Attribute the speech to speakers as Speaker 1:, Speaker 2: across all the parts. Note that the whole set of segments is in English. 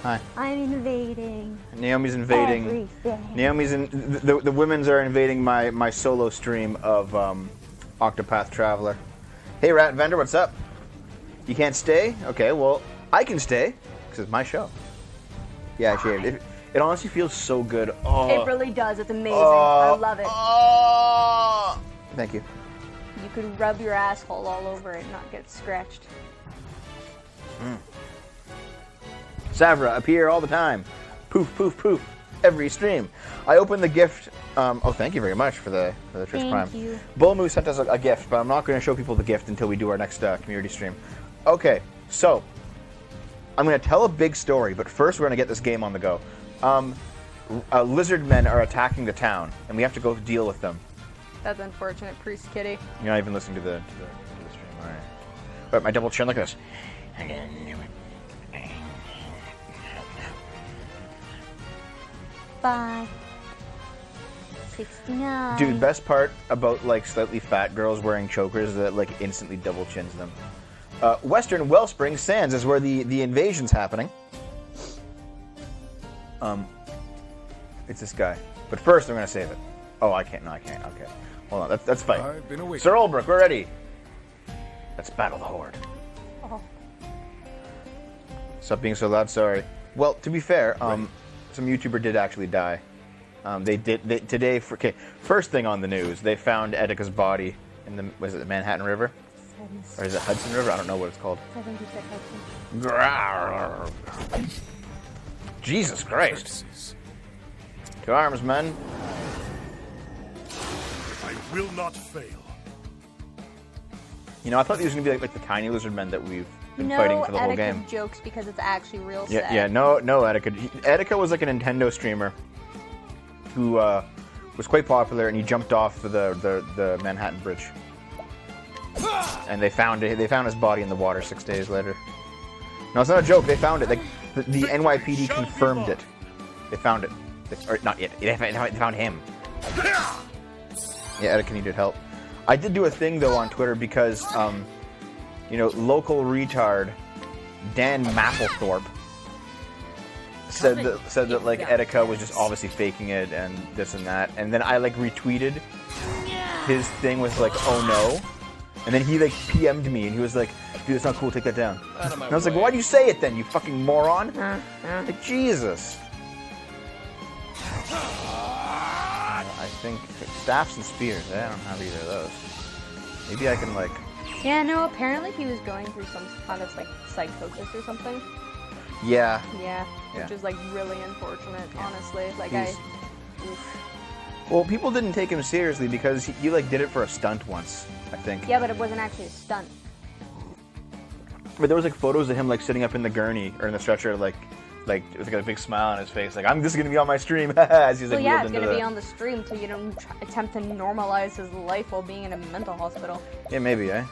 Speaker 1: Hi.
Speaker 2: I'm invading.
Speaker 1: Naomi's invading.
Speaker 2: Everything.
Speaker 1: Naomi's in. The women's are invading my solo stream of Octopath Traveler. Hey, Rat Vendor, what's up? You can't stay? Okay, well, I can stay because it's my show. Yeah, I shaved. It honestly feels so good. Oh.
Speaker 2: It really does. It's amazing. I love it.
Speaker 1: Oh. Thank you.
Speaker 2: You could rub your asshole all over it and not get scratched.
Speaker 1: Savra, appear all the time. Poof, poof, poof. Every stream. I opened the gift. Oh, thank you very much for the Twitch Prime.
Speaker 2: Thank you.
Speaker 1: Bull Moose sent us a gift, but I'm not going to show people the gift until we do our next community stream. Okay, so I'm going to tell a big story, but first we're going to get this game on the go. Lizard men are attacking the town, and we have to go deal with them.
Speaker 2: That's unfortunate, Priest Kitty.
Speaker 1: You're not even listening to the stream. All right. But my double chin like this.
Speaker 2: Bye. 69.
Speaker 1: Dude, best part about like slightly fat girls wearing chokers is that like instantly double chins them. Western Wellspring Sands is where the invasion's happening. It's this guy. But first I'm gonna save it. Oh, I can't. No, I can't. Okay. Hold on. That's fine.
Speaker 3: I've been away.
Speaker 1: Sir Olbrook, we're ready. Let's battle the Horde.
Speaker 2: Oh.
Speaker 1: Stop being so loud. Sorry. Well, to be fair, some YouTuber did actually die. Today. Okay, first thing on the news, they found Etika's body in the Manhattan River, or is it Hudson River? I don't know what it's called.
Speaker 2: I think you said Hudson.
Speaker 1: Jesus Christ! To arms, men.
Speaker 4: I will not fail.
Speaker 1: You know, I thought these were gonna be like the tiny lizard men that we've been fighting for the whole game.
Speaker 2: No jokes because it's actually real sad.
Speaker 1: Yeah, no, Etika. Etika was like a Nintendo streamer who was quite popular, and he jumped off the Manhattan Bridge. And they found his body in the water 6 days later. No, it's not a joke. They found it. Like the NYPD confirmed it. They found it. Or not yet. They found him. Yeah, Etika needed help. I did do a thing though on Twitter because, you know, local retard Dan Mapplethorpe said that like Etika was just obviously faking it and this and that, and then I like retweeted his thing with like, oh no, and then he like PM'd me and he was like, dude, it's not cool, take that down. And I was like, why do you say it then, you fucking moron? Like, Jesus. I think staffs and spears. I don't have either of those. Maybe I can like.
Speaker 2: Yeah, no. Apparently he was going through some kind of like psychosis or something.
Speaker 1: Yeah.
Speaker 2: Yeah. Which is like really unfortunate, honestly. Like oof.
Speaker 1: Well, people didn't take him seriously because he like did it for a stunt once, I think.
Speaker 2: Yeah, but it wasn't actually a stunt.
Speaker 1: But there was like photos of him like sitting up in the gurney or in the stretcher, like with like a big smile on his face, like I'm just gonna be on my stream. As he's like,
Speaker 2: well, yeah, it's gonna be on the stream, so you don't attempt to normalize his life while being in a mental hospital.
Speaker 1: Yeah, maybe, eh?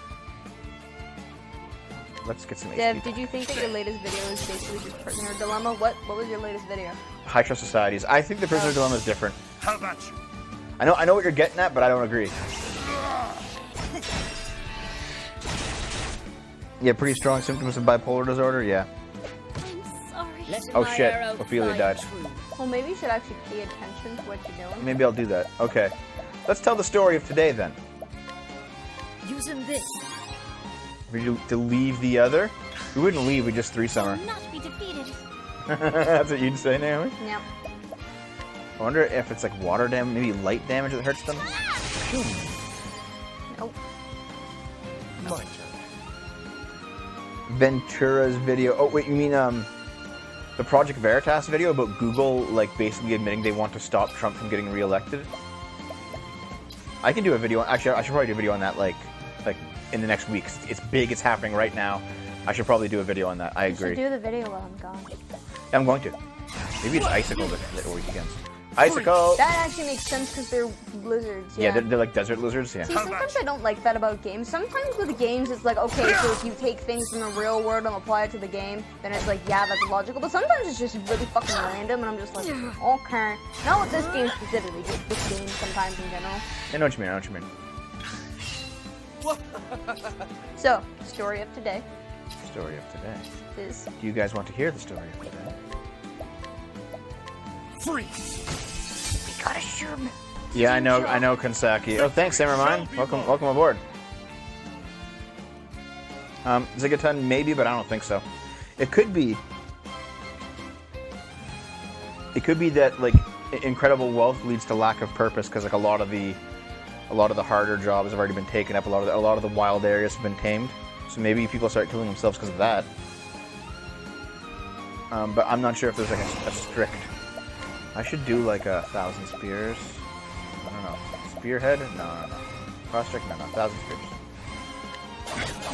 Speaker 1: Let's get some.
Speaker 2: Dev, did you think that your latest video was basically just Prisoner Dilemma? What was your latest video?
Speaker 1: High Trust Societies. I think the Prisoner Dilemma is different.
Speaker 4: How about you?
Speaker 1: I know what you're getting at, but I don't agree. Yeah, pretty strong symptoms of bipolar disorder. Yeah. Oh shit, Ophelia died.
Speaker 2: Well, maybe you should actually pay attention to what you're doing.
Speaker 1: Maybe I'll do that. Okay. Let's tell the story of today then.
Speaker 5: Using this.
Speaker 1: We to leave the other? We wouldn't leave, we just threesome her.
Speaker 5: Not be defeated.
Speaker 1: That's what you'd say, Naomi?
Speaker 2: Yep.
Speaker 1: I wonder if it's like water damage, maybe light damage that hurts them?
Speaker 2: Nope.
Speaker 4: My turn.
Speaker 1: Ventura's video. Oh, wait, you mean, the Project Veritas video about Google, like, basically admitting they want to stop Trump from getting reelected? I can do a video. Actually, I should probably do a video on that, like in the next week. It's big. It's happening right now. I should probably do a video on that. I agree.
Speaker 2: You should do the video while I'm gone.
Speaker 1: Yeah, I'm going to. Maybe it's Icicle that weekends. Icicle!
Speaker 2: That actually makes sense because they're lizards.
Speaker 1: Yeah, they're like desert lizards. Yeah.
Speaker 2: See, sometimes I don't like that about games. Sometimes with games, it's like, okay, so if you take things from the real world and apply it to the game, then it's like, yeah, that's logical. But sometimes it's just really fucking random, and I'm just like, okay. Not with this game specifically, just this game sometimes in general.
Speaker 1: I know what you mean. I know what you mean.
Speaker 2: So, story of today.
Speaker 1: Story of today.
Speaker 2: Is.
Speaker 1: Do you guys want to hear the story of today?
Speaker 4: Freeze.
Speaker 2: We gotta shoot him.
Speaker 1: Yeah, I know, Kansaki. Oh, thanks, Samurai. Welcome aboard. Zigaton, maybe, but I don't think so. It could be that like incredible wealth leads to lack of purpose because like a lot of the harder jobs have already been taken up. A lot of the wild areas have been tamed. So maybe people start killing themselves because of that. But I'm not sure if there's like a strict. I should do like 1,000 spears. I don't know. Spearhead? No. Cross-check? No. 1,000 spears.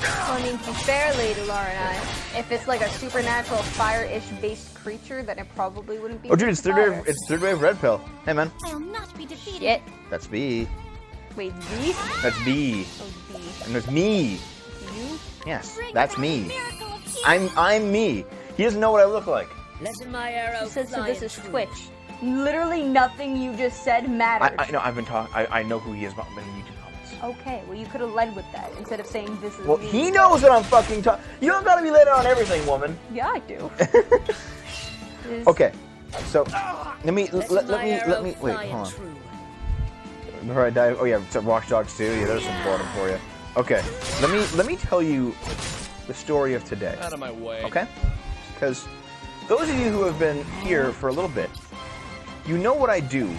Speaker 2: Well, I mean, to be fair, Lady Laura and I, if it's like a supernatural fire-ish based creature, then it probably wouldn't be.
Speaker 1: Oh, dude, it's third wave red pill. Hey, man.
Speaker 5: I'll not be defeated.
Speaker 2: Shit.
Speaker 1: That's B.
Speaker 2: Wait, B?
Speaker 1: That's B.
Speaker 2: Oh, B.
Speaker 1: And there's me.
Speaker 2: You?
Speaker 1: Yes,
Speaker 5: Bring
Speaker 1: that's
Speaker 5: about
Speaker 1: me.
Speaker 5: a miracle of healing.
Speaker 1: I'm me. He doesn't know what I look like.
Speaker 3: Letting my arrow
Speaker 2: She says so
Speaker 3: fly
Speaker 2: this
Speaker 3: and
Speaker 2: is
Speaker 3: true.
Speaker 2: Twitch. Literally nothing you just said mattered.
Speaker 1: I know. I've been talking. I know who he is, but in YouTube comments.
Speaker 2: Okay, well you could have led with that instead of saying this is
Speaker 1: Well,
Speaker 2: me.
Speaker 1: he knows that I'm fucking talking. You don't gotta be led on everything, woman.
Speaker 2: Yeah, I do. Is-
Speaker 1: Okay, so let me
Speaker 3: Letting my arrow
Speaker 1: wait.
Speaker 3: fly
Speaker 1: Hold
Speaker 3: and
Speaker 1: on.
Speaker 3: true.
Speaker 1: Before I die. Oh yeah, so Watch Dogs 2. Yeah, there's some boredom for you. Okay, let me tell you the story of today.
Speaker 4: Out of my way.
Speaker 1: Okay, because those of you who have been here for a little bit, you know what I do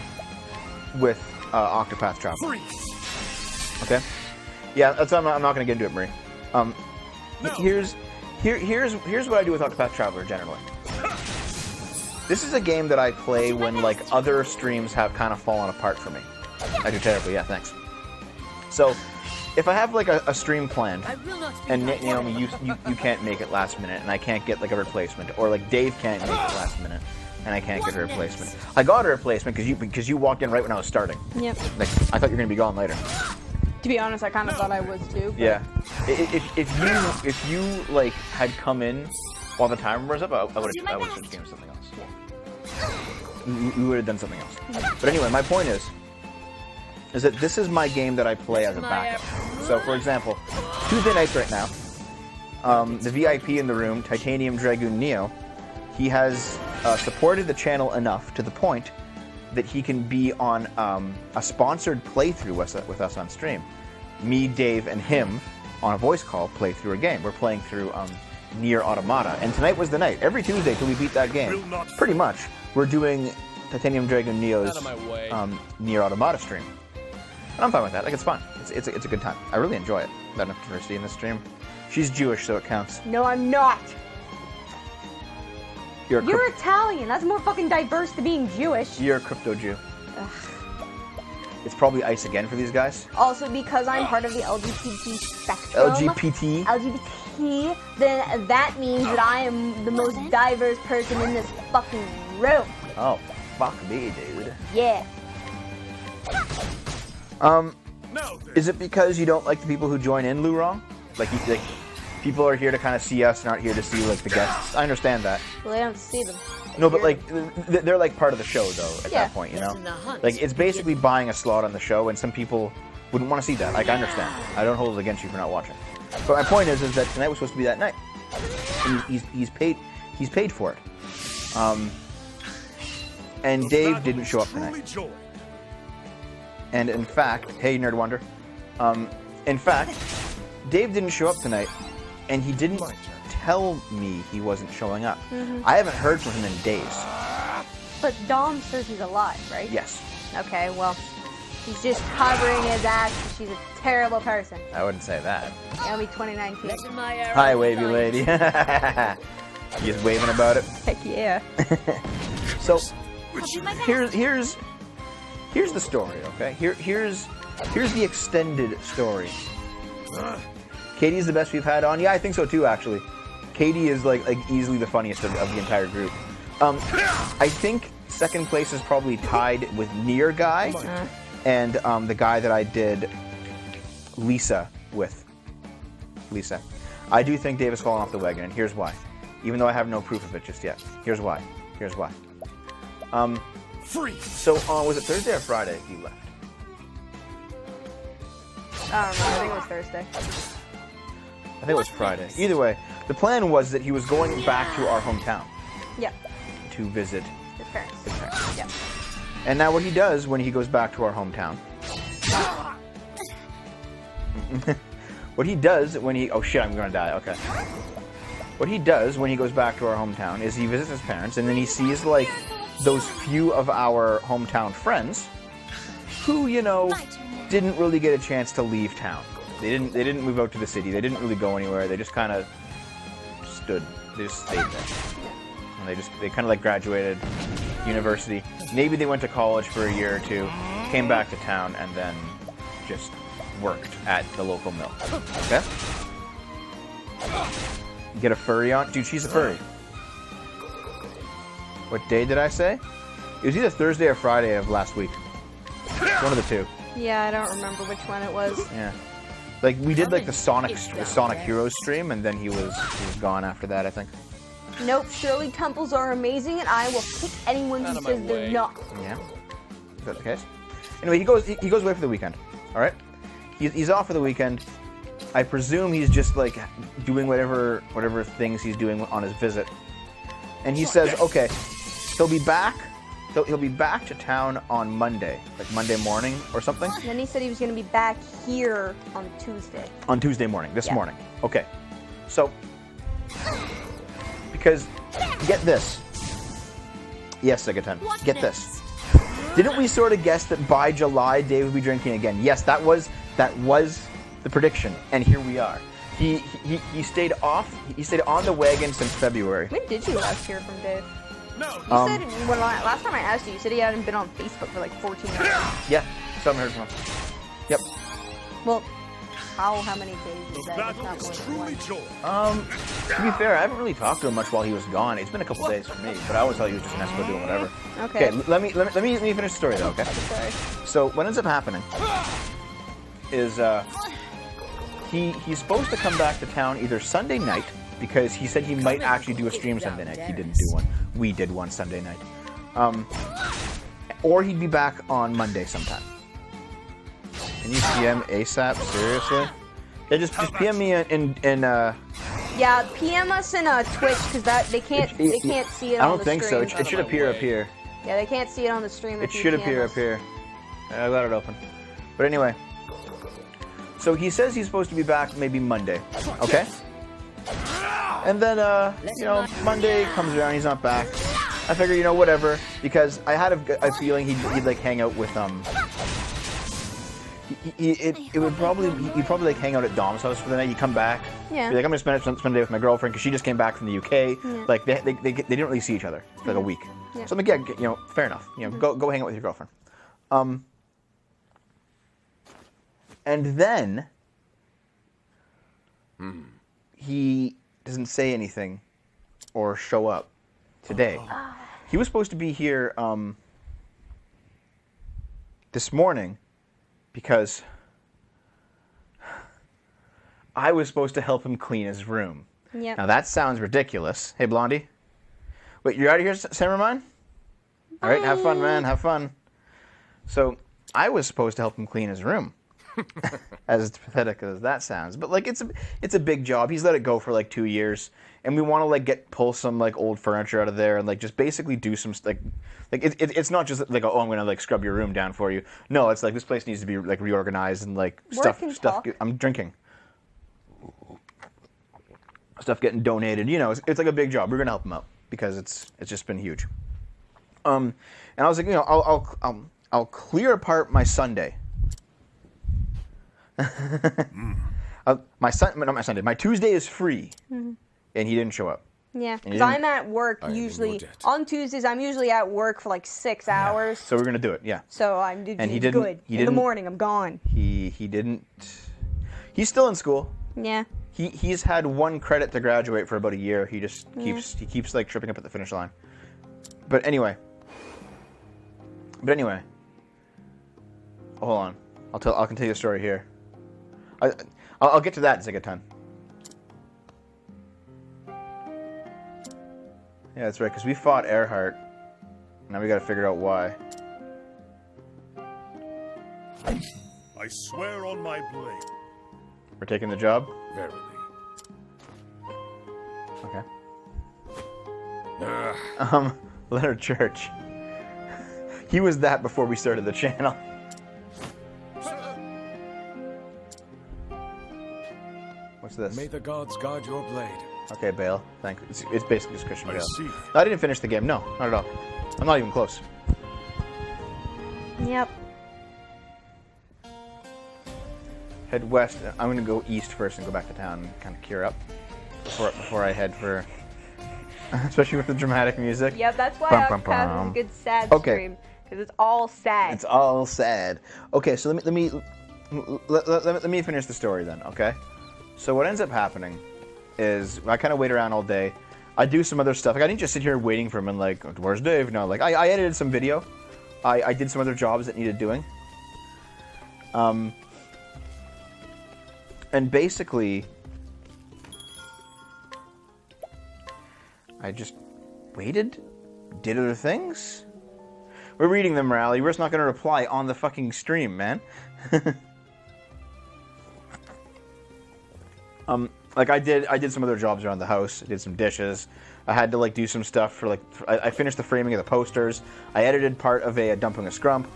Speaker 1: with Octopath Traveler.
Speaker 4: Freeze.
Speaker 1: Okay. Yeah, that's I'm not going to get into it, Marie. Here's what I do with Octopath Traveler generally. This is a game that I play when like other streams have kind of fallen apart for me. I do terribly. Yeah, thanks. So, if I have like a stream planned,
Speaker 3: I will not be
Speaker 1: and
Speaker 3: defeated.
Speaker 1: Naomi, you can't make it last minute, and I can't get like a replacement, or like Dave can't make it last minute, and I can't get a replacement. I got a replacement because you walked in right when I was starting.
Speaker 2: Yep.
Speaker 1: Like I thought you were gonna be gone later.
Speaker 2: To be honest, I kind of thought I was too. But
Speaker 1: Yeah. If you like had come in while the timer was up, I would have switched games to something else. We would have done something else. But anyway, my point is that this is my game that I play as a backup. So, for example, Tuesday nights right now, the VIP in the room, Titanium Dragoon Neo, he has supported the channel enough to the point that he can be on a sponsored playthrough with us on stream. Me, Dave, and him on a voice call play through a game. We're playing through Nier Automata, and tonight was the night. Every Tuesday till we beat that game, pretty much, we're doing Titanium Dragoon Neo's
Speaker 4: Out of my way.
Speaker 1: Nier Automata stream. And I'm fine with that. Like, it's fun. It's a good time. I really enjoy it. That enough diversity in this stream. She's Jewish, so it counts.
Speaker 2: No, I'm not.
Speaker 1: You're a
Speaker 2: You're Italian. That's more fucking diverse than being Jewish.
Speaker 1: You're a crypto Jew. It's probably ice again for these guys.
Speaker 2: Also, because I'm part of the LGBT spectrum. LGBT, then that means that I am the most diverse person in this fucking room.
Speaker 1: Oh, fuck me, dude.
Speaker 2: Yeah.
Speaker 4: No,
Speaker 1: Is it because you don't like the people who join in, Lou Wrong? Like people are here to kind of see us, not here to see like the guests. I understand that.
Speaker 2: Well, I don't see them.
Speaker 1: No, but like they're like part of the show though. At
Speaker 2: Yeah.
Speaker 1: that point, you know,
Speaker 3: Listen to Hunt.
Speaker 1: like it's basically buying a slot on the show, and some people wouldn't want to see that. Like I understand. I don't hold it against you for not watching. But my point is that tonight was supposed to be that night. And he's paid for it. And Dave didn't show up tonight. And in fact, hey Nerd Wonder, in fact, Dave didn't show up tonight, and he didn't tell me he wasn't showing up. I haven't heard from him in days.
Speaker 2: But Dom says he's alive, right?
Speaker 1: Yes,
Speaker 2: Okay, well, he's just covering his ass because she's a terrible person.
Speaker 1: I wouldn't say that.
Speaker 2: Naomi 2019.
Speaker 3: Letting my arrow
Speaker 1: Hi, wavy
Speaker 3: fly
Speaker 1: lady.
Speaker 3: and
Speaker 1: You just waving about it.
Speaker 2: Heck yeah.
Speaker 1: So
Speaker 5: I'll do my best.
Speaker 1: here's the story. Okay, here's the extended story. Katie's the best we've had on. Yeah, I think so too. Actually, Katie is like easily the funniest of the entire group. I think second place is probably tied with Nier Guy and the guy that I did Lisa with. Lisa. I do think Dave has fallen off the wagon, and here's why. Even though I have no proof of it just yet. Here's why.
Speaker 4: Freeze.
Speaker 1: So was it Thursday or Friday he left?
Speaker 2: I don't know. I think it was Thursday.
Speaker 1: I think it was Friday. Either way, the plan was that he was going back to our hometown
Speaker 2: Yeah.
Speaker 1: to visit
Speaker 2: His parents.
Speaker 1: his parents.
Speaker 2: Yeah.
Speaker 1: And now what he does when he goes back to our hometown. What he does when he... Oh shit, I'm gonna die. Okay. What he does when he goes back to our hometown is he visits his parents, and then he sees, like, those few of our hometown friends who, you know, didn't really get a chance to leave town. They didn't move out to the city. They didn't really go anywhere. They just kind of stood. They just stayed there. And they kind of like graduated university. Maybe they went to college for a year or two, came back to town, and then just worked at the local mill. Okay? Get a furry on? Dude, she's a furry. What day did I say? It was either Thursday or Friday of last week. One of the two.
Speaker 2: Yeah, I don't remember which one it was.
Speaker 1: Yeah. Like, we did, like, the Sonic Heroes stream, and then he was gone after that, I think.
Speaker 2: Nope, Shirley temples are amazing, and I will kick anyone who says they're not.
Speaker 1: Yeah. Is that the case? Anyway, he goes away for the weekend. Alright? He's off for the weekend. I presume he's just, like, doing whatever things he's doing on his visit. And he says, okay, he'll be back to town on Monday, like Monday morning or something.
Speaker 2: And then he said he was going to be back here on Tuesday.
Speaker 1: On Tuesday morning, this morning. Okay. So, because, get this. Yes, Segaten, get this. Didn't we sort of guess that by July Dave would be drinking again? Yes, that was the prediction, and here we are. He stayed off. He stayed on the wagon since February.
Speaker 2: When did you last hear from Dave?
Speaker 4: No.
Speaker 2: You said last time I asked you said he hadn't been on Facebook for like 14 years.
Speaker 1: Yeah, still haven't heard from him. Yep.
Speaker 2: Well, how many days is that?
Speaker 4: That
Speaker 2: It's not more
Speaker 4: was
Speaker 2: than
Speaker 4: truly
Speaker 2: one.
Speaker 4: joy.
Speaker 1: To be fair, I haven't really talked to him much while he was gone. It's been a couple days for me, but I always thought he was just an Espo doing whatever.
Speaker 2: Okay.
Speaker 1: Let me finish the story though. Okay.
Speaker 2: Sorry.
Speaker 1: So what ends up happening is he's supposed to come back to town either Sunday night, because he said he might actually do a stream Sunday night. He didn't do one. We did one Sunday night. Or he'd be back on Monday sometime. Can you PM ASAP? Seriously? Yeah, just PM me in
Speaker 2: Yeah, PM us in Twitch because they can't see it on the stream.
Speaker 1: I don't think so. It should appear up here.
Speaker 2: Yeah, they can't see it on the stream.
Speaker 1: It should appear up here. I got it open. But anyway. So he says he's supposed to be back maybe Monday. Okay? And then, you know, Monday comes around, he's not back. I figure, you know, whatever, because I had a feeling he'd like hang out with, he'd probably like hang out at Dom's house for the night. He'd come back.
Speaker 2: Yeah.
Speaker 1: Be like, I'm gonna spend the day with my girlfriend because she just came back from the UK.
Speaker 2: Yeah.
Speaker 1: Like they didn't really see each other for like a week.
Speaker 2: Yeah.
Speaker 1: So I'm like, yeah, you know, fair enough. You know, go hang out with your girlfriend. And then he doesn't say anything or show up today. He was supposed to be here this morning because I was supposed to help him clean his room.
Speaker 2: Yep.
Speaker 1: Now that sounds ridiculous. Hey, Blondie. Wait, you're out of here, Samurai? All right, have fun, man. Have fun. So I was supposed to help him clean his room. As pathetic as that sounds, but like it's a big job. He's let it go for like 2 years, and we want to like pull some like old furniture out of there and like just basically do some like it's not just like, oh, I'm gonna like scrub your room down for you. No, it's like this place needs to be like reorganized and like stuff. I'm drinking. Stuff getting donated. You know, it's like a big job. We're gonna help him out because it's just been huge. And I was like, you know, I'll clear apart my Sunday. My Tuesday is free, and he didn't show up.
Speaker 2: Yeah, because I'm at work usually on Tuesdays. I'm usually at work for like 6 hours.
Speaker 1: So we're gonna do it, yeah.
Speaker 2: So I'm
Speaker 1: And he didn't.
Speaker 2: good.
Speaker 1: He
Speaker 2: in the
Speaker 1: didn't,
Speaker 2: morning, I'm gone.
Speaker 1: He didn't. He's still in school.
Speaker 2: Yeah.
Speaker 1: He's had 1 credit to graduate for about a year. He just keeps like tripping up at the finish line. But anyway. Hold on. I'll continue the story here. I'll get to that in a second. Yeah, that's right, because we fought Earhart. Now we gotta figure out why.
Speaker 4: I swear on my blade.
Speaker 1: We're taking the job?
Speaker 4: Verily.
Speaker 1: Okay. Leonard Church. He was that before we started the channel. What's this?
Speaker 6: May the gods guard your blade.
Speaker 1: Okay, Bale. Thank you. It's basically just Christian
Speaker 4: I
Speaker 1: Bale.
Speaker 4: see.
Speaker 1: No, I didn't finish the game. No, not at all. I'm not even close.
Speaker 2: Yep.
Speaker 1: Head west. I'm gonna go east first and go back to town and kind of cure up before I head for. Especially with the dramatic music.
Speaker 2: Yep, that's why
Speaker 1: Bum, bum,
Speaker 2: Octopath
Speaker 1: bum.
Speaker 2: is a good sad
Speaker 1: Okay.
Speaker 2: stream. Because it's all sad.
Speaker 1: It's all sad. Okay, so let me finish the story then. Okay. So what ends up happening is I kind of wait around all day. I do some other stuff. Like I didn't just sit here waiting for him and like, where's Dave? No, like I edited some video. I did some other jobs that needed doing. And basically, I just waited, did other things. We're reading them, Rally. We're just not going to reply on the fucking stream, man. Like I did some other jobs around the house. I did some dishes. I had to like do some stuff for like. I finished the framing of the posters. I edited part of a dumping a scrump.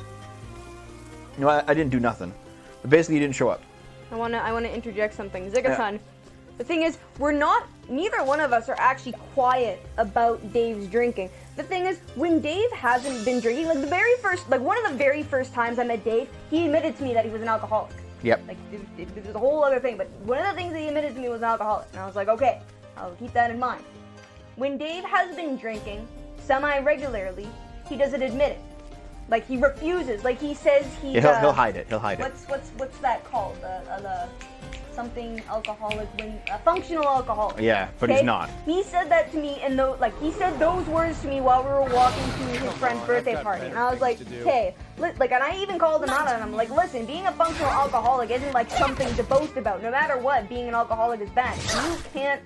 Speaker 1: You know, I didn't do nothing. But basically, he didn't show up.
Speaker 2: I wanna interject something. Zigga-san, the thing is, neither one of us are actually quiet about Dave's drinking. The thing is, when Dave hasn't been drinking, like one of the very first times I met Dave, he admitted to me that he was an alcoholic.
Speaker 1: Yep.
Speaker 2: Like, it was a whole other thing, but one of the things that he admitted to me was an alcoholic. And I was like, okay, I'll keep that in mind. When Dave has been drinking semi-regularly, he doesn't admit it. Like, he refuses. Like, he says he's...
Speaker 1: Yeah, he'll hide it. He'll hide it.
Speaker 2: What's that called? Something alcoholic, a functional alcoholic.
Speaker 1: Yeah, but
Speaker 2: okay?
Speaker 1: he's not.
Speaker 2: He said that to me, and he said those words to me while we were walking to his friend's birthday party, and I was like, okay, and I even called him out on him, like, listen, being a functional alcoholic isn't like something to boast about. No matter what, being an alcoholic is bad. You can't,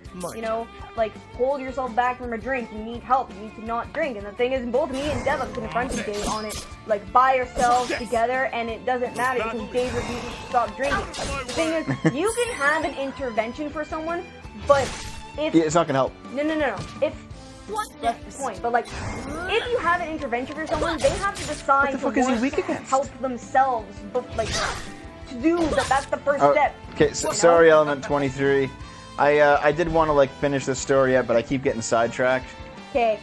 Speaker 2: like, hold yourself back from a drink. You need help. You need to not drink. And the thing is, both me and Dev have confronted Dave on it, like, by ourselves together, and it doesn't matter because Dave refuses to stop drinking. The thing is, you can have an intervention for someone, but if...
Speaker 1: Yeah, it's not gonna help.
Speaker 2: No. That's the point. But, like, if you have an intervention for someone, they have to decide
Speaker 1: What the fuck is he weak against?
Speaker 2: help themselves, but, like, to do that. That's the first step.
Speaker 1: Okay, sorry, Element 23. I did want to, like, finish this story yet, but I keep getting sidetracked.
Speaker 2: Okay.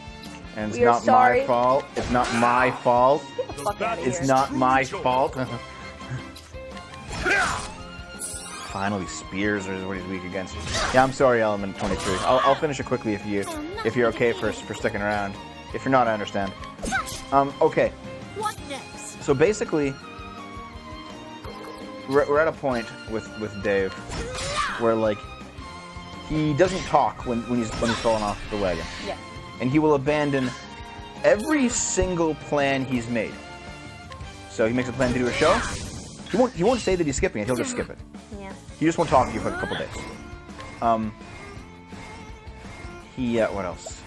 Speaker 1: And it's
Speaker 2: We are
Speaker 1: not
Speaker 2: sorry.
Speaker 1: my fault. It's not my fault.
Speaker 2: Get the fuck out of
Speaker 1: It's
Speaker 2: here.
Speaker 1: not my fault. Finally, Spears is what he's weak against. Yeah, I'm sorry, Element 23. I'll finish it quickly if you're okay for sticking around. If you're not, I understand. Okay.
Speaker 5: What next?
Speaker 1: So basically, we're at a point with Dave where like he doesn't talk when he's fallen off the wagon.
Speaker 2: Yeah.
Speaker 1: And he will abandon every single plan he's made. So he makes a plan to do a show. He won't say that he's skipping it. He'll just skip it.
Speaker 2: Yeah.
Speaker 1: He just won't talk to you for a couple days. What else?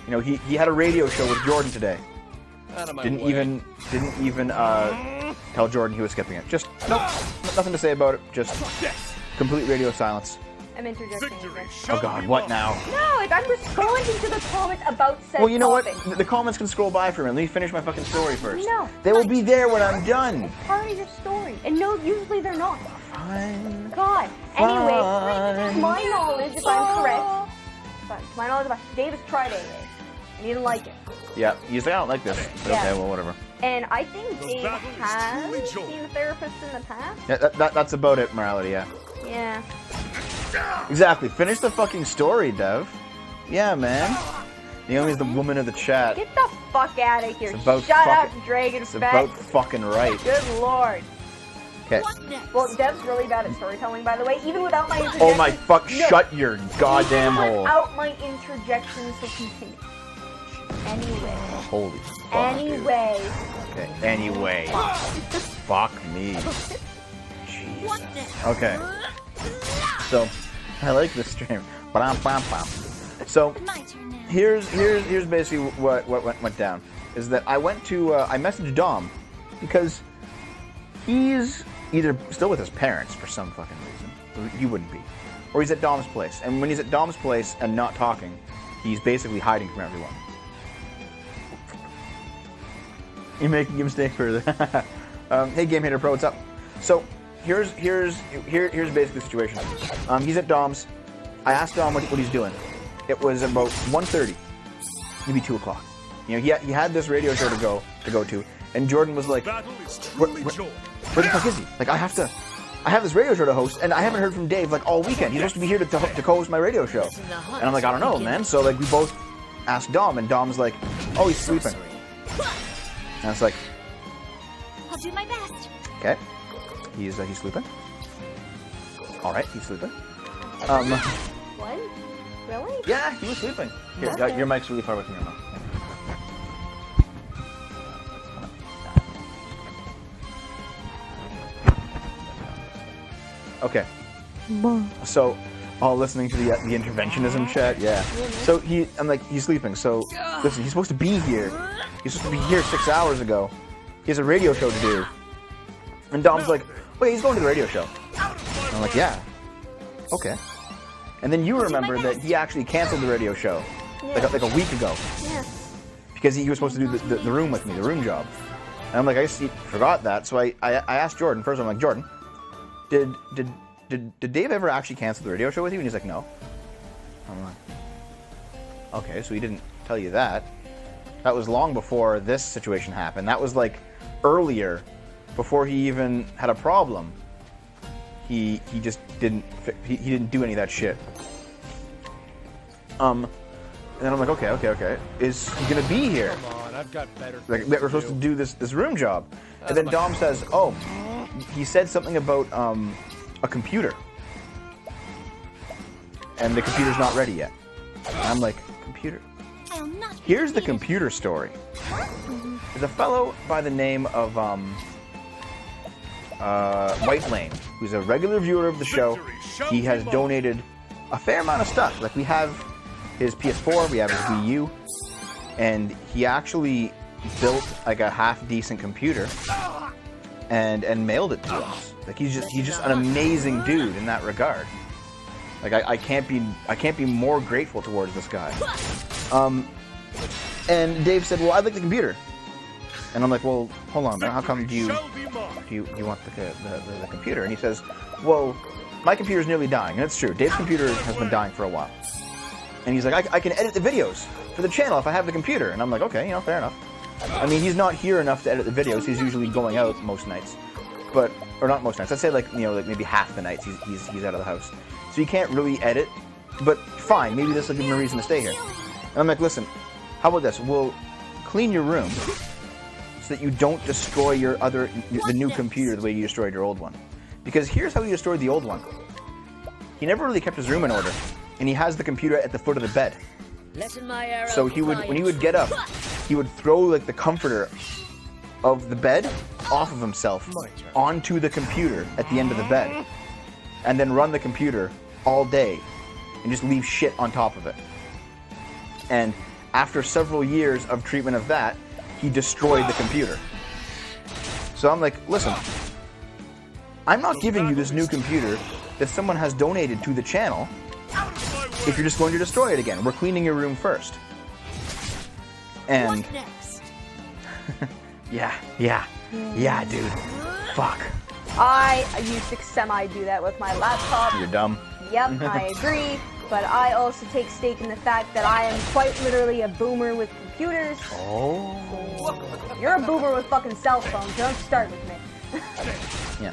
Speaker 1: You know, he had a radio show with Jordan today. Didn't even tell Jordan he was skipping it. Just nothing to say about it. Just complete radio silence.
Speaker 2: I'm interjecting.
Speaker 4: Victory.
Speaker 1: Oh God, what now?
Speaker 2: No, I'm responding to the comments about said
Speaker 1: Well, you know
Speaker 2: topic.
Speaker 1: what? The comments can scroll by for me. Let me finish my fucking story first.
Speaker 2: No.
Speaker 1: They will be there when I'm done.
Speaker 2: Part of your story. And no, usually they're not.
Speaker 1: Fine.
Speaker 2: God. Anyway,
Speaker 1: Fine.
Speaker 2: to my knowledge, if I'm correct, to my knowledge, Davis tried AA, and he didn't like it.
Speaker 1: Yeah, he's like, I don't like this. But
Speaker 2: Yeah.
Speaker 1: okay, well, whatever.
Speaker 2: And I think Dave
Speaker 4: battle is
Speaker 2: has
Speaker 4: truly joined.
Speaker 2: seen a therapist in the past.
Speaker 1: Yeah, that's about it, morality, yeah.
Speaker 2: Yeah.
Speaker 1: Exactly. Finish the fucking story, Dev. Yeah, man. Naomi's the woman of the chat.
Speaker 2: Get the fuck out of here.
Speaker 1: It's about
Speaker 2: Shut up,
Speaker 1: fucking-
Speaker 2: Dragon
Speaker 1: It's
Speaker 2: Fett.
Speaker 1: about fucking right.
Speaker 2: Good lord.
Speaker 1: Okay.
Speaker 5: What next?
Speaker 2: Well, Dev's really bad at storytelling, by the way. Even without my interjections.
Speaker 1: Oh my fuck,
Speaker 2: No.
Speaker 1: shut your goddamn
Speaker 2: Even
Speaker 1: hole.
Speaker 2: without my interjections, so continue. Anyway.
Speaker 1: Holy fuck,
Speaker 2: Anyway.
Speaker 1: dude. Okay, anyway. Fuck me. Jeez.
Speaker 5: What next?
Speaker 1: Okay. So, I like this stream. Ba-dum-bum-bum. So,
Speaker 5: My turn now.
Speaker 1: here's basically what went down. Is that I went to, I messaged Dom because he's either still with his parents for some fucking reason. He wouldn't be. Or he's at Dom's place. And when he's at Dom's place and not talking, he's basically hiding from everyone. You're making a mistake further. Hey, Game Hater Pro, what's up? So here's basically the situation. He's at Dom's. I asked Dom what he's doing. It was about 1:30, maybe 2 o'clock. You know, he had this radio show to go to, and Jordan was like,
Speaker 4: Battle is
Speaker 1: where
Speaker 4: truly joy.
Speaker 1: the fuck is he? Like, I have this radio show to host, and I haven't heard from Dave like all weekend. He's supposed to be here to co-host my radio show, and I'm like, I don't know, man. So like, we both asked Dom, and Dom's like, oh, he's sleeping. And it's like,
Speaker 5: I'll do my best.
Speaker 1: okay, he's sleeping. All right, he's sleeping.
Speaker 2: What? Really?
Speaker 1: Yeah, he was sleeping. Here,
Speaker 2: Okay.
Speaker 1: your mic's really far away from your mouth. Okay. So, all listening to the interventionism chat, yeah. So I'm like, he's sleeping. So, listen, he's supposed to be here. He's supposed to be here 6 hours ago. He has a radio show to do. And Dom's like, wait, he's going to the radio show. And I'm like, yeah. Okay. And then you remember that he actually canceled the radio show like a week ago.
Speaker 2: Yeah.
Speaker 1: Because he was supposed to do the room with me, the room job. And I'm like, I guess he forgot that. So I asked Jordan first. I'm like, Jordan, did Dave ever actually cancel the radio show with you? And he's like, no. I'm like, okay, so he didn't tell you that. That was long before this situation happened. That was like earlier, before he even had a problem. He just didn't he didn't do any of that shit. And then I'm like, okay. Is he gonna be here?
Speaker 6: Come on, I've got better.
Speaker 1: Like, we're supposed to do this room job. And then Dom says, oh, he said something about a computer. And the computer's not ready yet. And I'm like, computer?
Speaker 5: I'll not be
Speaker 1: Here's the
Speaker 5: defeated.
Speaker 1: computer story. There's a fellow by the name of White Lane, who's a regular viewer of the show. He has donated a fair amount of stuff. Like, we have his PS4, we have his Wii U, and he actually built like a half-decent computer and mailed it to us. Like, he's just an amazing dude in that regard. Like, I can't be more grateful towards this guy. And Dave said, well, I'd like the computer. And I'm like, well, hold on, man. How come do you want the computer? And he says, well, my computer's nearly dying. And it's true. Dave's computer has been dying for a while. And he's like, I can edit the videos for the channel if I have the computer. And I'm like, okay, fair enough. I mean, he's not here enough to edit the videos. He's usually going out most nights. Or not most nights. I'd say like maybe half the nights he's out of the house. So he can't really edit. But fine, maybe this will give him a reason to stay here. And I'm like, listen, how about this? We'll clean your room so that you don't destroy the new computer the way you destroyed your old one. Because here's how he destroyed the old one. He never really kept his room in order, and he has the computer at the foot of the bed. So when he would get up, he would throw like the comforter of the bed off of himself onto the computer at the end of the bed, and then run the computer all day and just leave shit on top of it. And after several years of treatment of that, he destroyed the computer. So I'm like, listen, I'm not giving you this new computer that someone has donated to the channel if you're just going to destroy it again. We're cleaning your room first. And
Speaker 5: What next?
Speaker 1: yeah, dude. Fuck.
Speaker 2: I used to semi-do that with my laptop.
Speaker 1: You're dumb.
Speaker 2: Yep, I agree. But I also take stake in the fact that I am quite literally a boomer with computers.
Speaker 1: Oh.
Speaker 2: You're a boomer with fucking cell phones. Don't start with me.
Speaker 1: Yeah.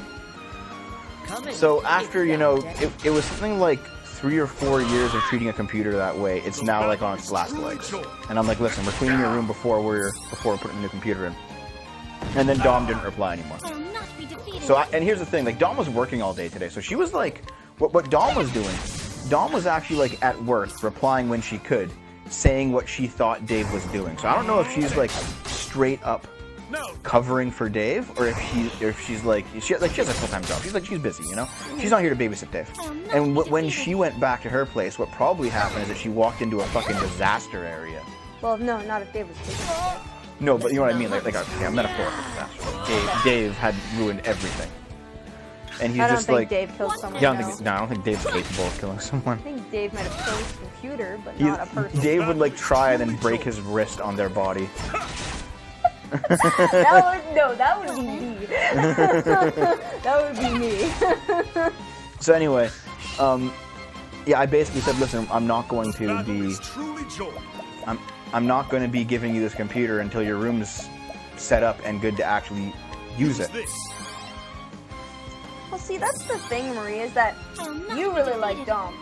Speaker 1: So after, it was something like 3 or 4 years of treating a computer that way, it's now like on its last legs. And I'm like, listen, we're cleaning your room before we're putting the new computer in. And then Dom didn't reply anymore.
Speaker 5: I'll not be defeated.
Speaker 1: So, and here's the thing, like, Dom was working all day today, so she was like, what Dom was doing, Dom was actually like at work, replying when she could, saying what she thought Dave was doing. So I don't know if she's like straight up covering for Dave, or if she's like, she has a full-time job. She's busy, She's not here to babysit Dave. And when she went back to her place, what probably happened is that she walked into a fucking disaster area.
Speaker 2: Well, no, not if Dave was taking it.
Speaker 1: No, but you know what I mean, like a metaphorical disaster. Dave had ruined everything. And he's
Speaker 2: I don't
Speaker 1: just
Speaker 2: think
Speaker 1: like,
Speaker 2: Dave killed someone.
Speaker 1: yeah, I don't think Dave's capable of killing someone.
Speaker 2: I think Dave might have killed his computer, but not a person.
Speaker 1: Dave would like try and then break his wrist on their body.
Speaker 2: That would be me. That would be me.
Speaker 1: So anyway, yeah, I basically said, listen, I'm not going to
Speaker 4: Battle
Speaker 1: be,
Speaker 4: is truly joy.
Speaker 1: I'm not going to be giving you this computer until your room's set up and good to actually use it.
Speaker 4: This.
Speaker 2: Well, see, that's the thing, Marie, is that you really like Dom.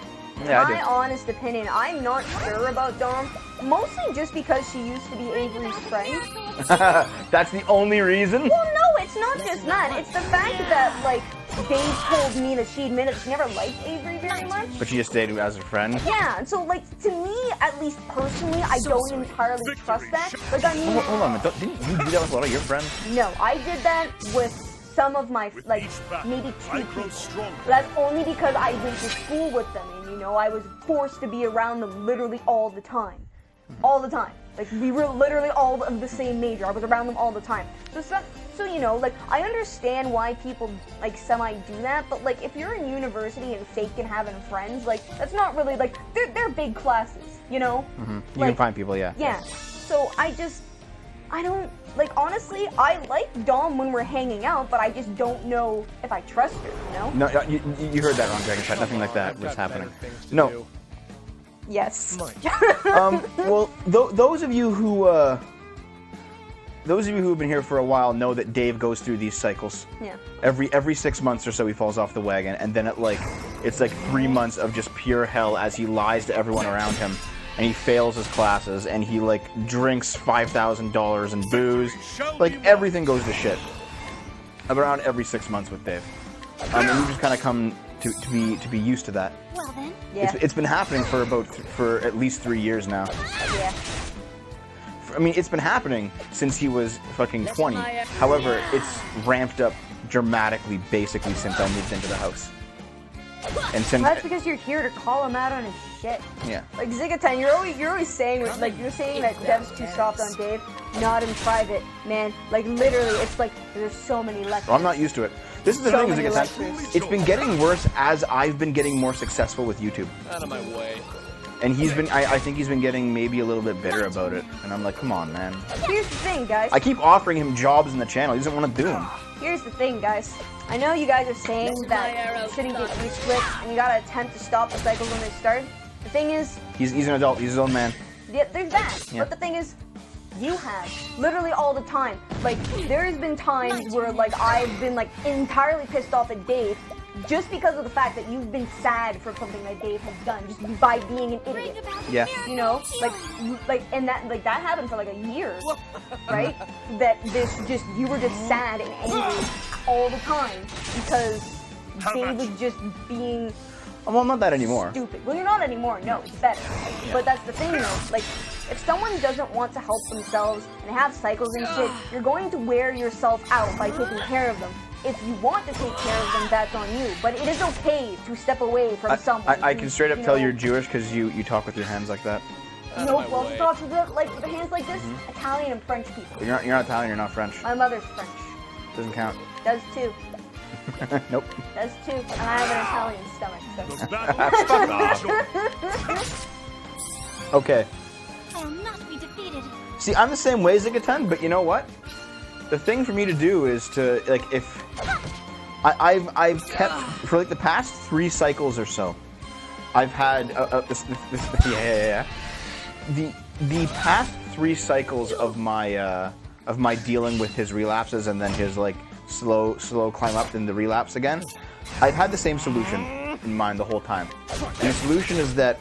Speaker 1: Yeah, I
Speaker 2: My honest opinion, I'm not sure about Dom, mostly just because she used to be Avery's friend.
Speaker 1: That's the only reason?
Speaker 2: Well, no, it's not just that. It's the fact that, like, Dave told me that she admitted that she never liked Avery very much.
Speaker 1: But she just stayed as a friend?
Speaker 2: Yeah, and so, like, to me, at least personally, I don't entirely trust that. Like, I mean...
Speaker 1: Hold on a minute. Didn't you do that with a lot of your friends?
Speaker 2: No, I did that with some of my,
Speaker 4: With
Speaker 2: like,
Speaker 4: each battle,
Speaker 2: maybe
Speaker 4: I
Speaker 2: 2
Speaker 4: grow
Speaker 2: people.
Speaker 4: stronger.
Speaker 2: But that's only because I went to school with them, and, you know, I was forced to be around them literally all the time. All the time. Like, we were literally all of the same major. I was around them all the time. So you know, like, I understand why people, like, semi-do that, but, like, if you're in university and faking having friends, like, that's not really, like, they're big classes, you know?
Speaker 1: You
Speaker 2: Like,
Speaker 1: can find people, yeah.
Speaker 2: Yeah. So I don't, like, honestly, I like Dom when we're hanging out, but I just don't know if I trust her, you know?
Speaker 1: No, you heard that wrong, Dragon Chat. Nothing like that was happening. No.
Speaker 2: Yes.
Speaker 1: Well, those of you who have been here for a while know that Dave goes through these cycles.
Speaker 2: Yeah.
Speaker 1: Every 6 months or so he falls off the wagon, and then it's like 3 months of just pure hell as he lies to everyone around him, and he fails his classes, and he like drinks $5,000 in booze. Like everything goes to shit. Around every 6 months with Dave. And you just kind of come to be used to that.
Speaker 5: Well then.
Speaker 2: Yeah.
Speaker 1: It's been happening for at least 3 years now.
Speaker 2: Yeah.
Speaker 1: I mean, it's been happening since he was fucking 20. However, it's ramped up dramatically, basically, since I moved into the house. And since
Speaker 2: That's because you're here to call him out on his shit.
Speaker 1: yeah,
Speaker 2: Like, Zigatan, you're always saying, like, you're saying that Dev's too soft on Dave, not in private, man. Like, literally, it's like, there's so many lectures.
Speaker 1: well, I'm not used to it. This is the
Speaker 2: So
Speaker 1: thing,
Speaker 2: many
Speaker 1: Zigatan.
Speaker 2: lectures.
Speaker 1: It's been getting worse as I've been getting more successful with YouTube.
Speaker 6: Out of my way.
Speaker 1: And he's been, I think he's been getting maybe a little bit bitter about it. And I'm like, come on, man.
Speaker 2: Here's the thing, guys.
Speaker 1: I keep offering him jobs in the channel. He doesn't want to do them.
Speaker 2: Here's the thing, guys. I know you guys are saying that you shouldn't get used to it, and you gotta attempt to stop the cycles when they start. The thing is,
Speaker 1: He's an adult. He's his own man.
Speaker 2: yeah, there's that.
Speaker 1: Yeah.
Speaker 2: But the thing is, you have literally all the time. Like, there has been times where, like, I've been like entirely pissed off at Dave just because of the fact that you've been sad for something that Dave has done, just by being an idiot.
Speaker 1: Yeah.
Speaker 2: You know, and that happened for like a year, right? That you were just sad and angry all the time because Dave was just being
Speaker 1: Well, I'm not that anymore.
Speaker 2: stupid. Well, you're not anymore. No, it's better. But that's the thing, though. Like, if someone doesn't want to help themselves and have cycles and shit, you're going to wear yourself out by taking care of them. If you want to take care of them, that's on you. But it is okay to step away from someone.
Speaker 1: I can straight up tell you're Jewish because you talk with your hands like that.
Speaker 2: No, well, talk with the hands like this. Italian and French people.
Speaker 1: You're not Italian. You're not French.
Speaker 2: My mother's French.
Speaker 1: Doesn't count.
Speaker 2: Does too.
Speaker 1: Nope.
Speaker 2: Does too. And I have an Italian stomach. So.
Speaker 4: The battle is joy.
Speaker 1: Okay.
Speaker 5: I will not be defeated.
Speaker 1: See, I'm the same way, Zigatan, but you know what? The thing for me to do is to, like, if... I've kept, for like the past 3 cycles or so, I've had, the past 3 cycles of my dealing with his relapses and then his, like, slow climb up and the relapse again, I've had the same solution in mind the whole time. And the solution is that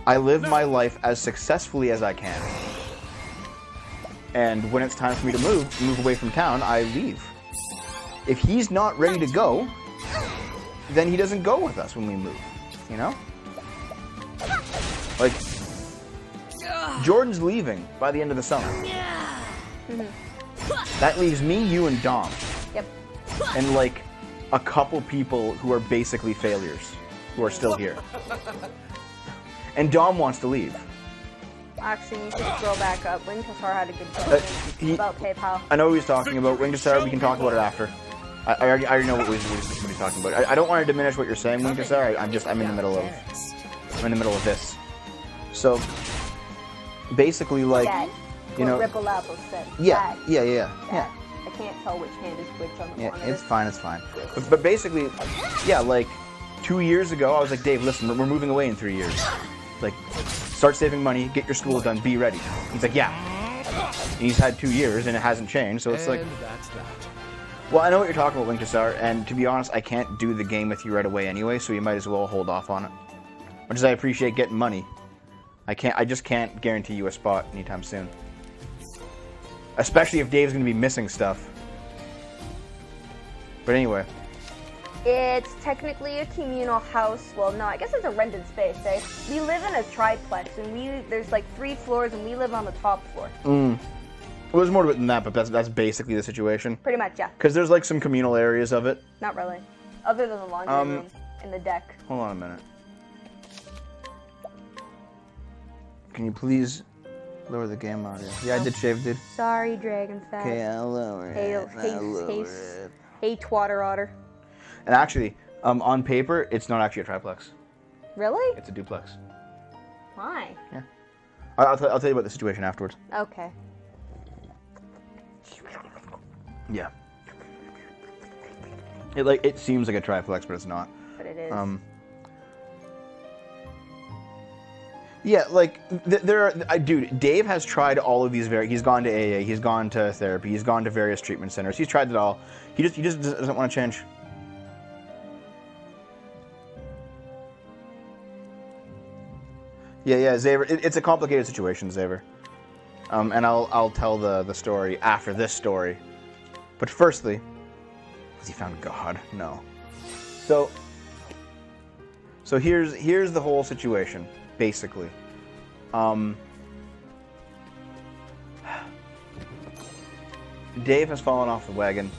Speaker 1: I live my life as successfully as I can. And when it's time for me to move away from town, I leave. If he's not ready to go, then he doesn't go with us when we move, you know? Like, Jordan's leaving by the end of the summer. That leaves me, you, and Dom.
Speaker 2: Yep.
Speaker 1: And, like, a couple people who are basically failures, who are still here. And Dom wants to leave.
Speaker 2: Actually, you should scroll back up. Winchester had a good question about PayPal.
Speaker 1: I know what he's talking about. Winchester, we can talk about it after. I already know what he's talking about. I don't want to diminish what you're saying, Winchester. I'm in the middle of this. So basically, like,
Speaker 2: Dad.
Speaker 1: You know.
Speaker 2: Ripple Apple said.
Speaker 1: Yeah,
Speaker 2: That.
Speaker 1: yeah.
Speaker 2: I can't tell which hand is which on the
Speaker 1: Yeah,
Speaker 2: monitor.
Speaker 1: it's fine, it's fine. But basically, yeah, like 2 years ago, I was like, Dave, listen, we're moving away in 3 years. Like, start saving money, get your school done, be ready. He's like, yeah. And he's had 2 years and it hasn't changed, so it's like.
Speaker 6: And that's that.
Speaker 1: Well, I know what you're talking about, Link to Star, and to be honest, I can't do the game with you right away anyway, so you might as well hold off on it. Much as I appreciate getting money, I just can't guarantee you a spot anytime soon. Especially if Dave's gonna be missing stuff. But anyway.
Speaker 2: It's technically a communal house. Well, no, I guess it's a rented space, eh? We live in a triplex, and there's like 3 floors, and we live on the top floor.
Speaker 1: Well, there's more to it than that, but that's basically the situation.
Speaker 2: Pretty much, yeah.
Speaker 1: Because there's like some communal areas of it.
Speaker 2: Not really. Other than the laundry room and the deck.
Speaker 1: Hold on a minute. Can you please lower the game audio? Yeah, I did shave, dude.
Speaker 2: Sorry, Dragon Fat.
Speaker 1: Okay, I'll lower it.
Speaker 2: Hey, Twatter Otter.
Speaker 1: And actually, on paper, it's not actually a triplex.
Speaker 2: Really?
Speaker 1: It's a duplex.
Speaker 2: Why?
Speaker 1: Yeah. I'll tell you about the situation afterwards.
Speaker 2: Okay.
Speaker 1: Yeah. It seems like a triplex, but it's not.
Speaker 2: But it is.
Speaker 1: Yeah, like dude, Dave has tried all of these he's gone to AA, he's gone to therapy, he's gone to various treatment centers. He's tried it all. He just doesn't want to change. Yeah, Xavier, it's a complicated situation, Xavier. And I'll tell the story after this story. But firstly, has he found God? No. So here's the whole situation, basically. Dave has fallen off the wagon.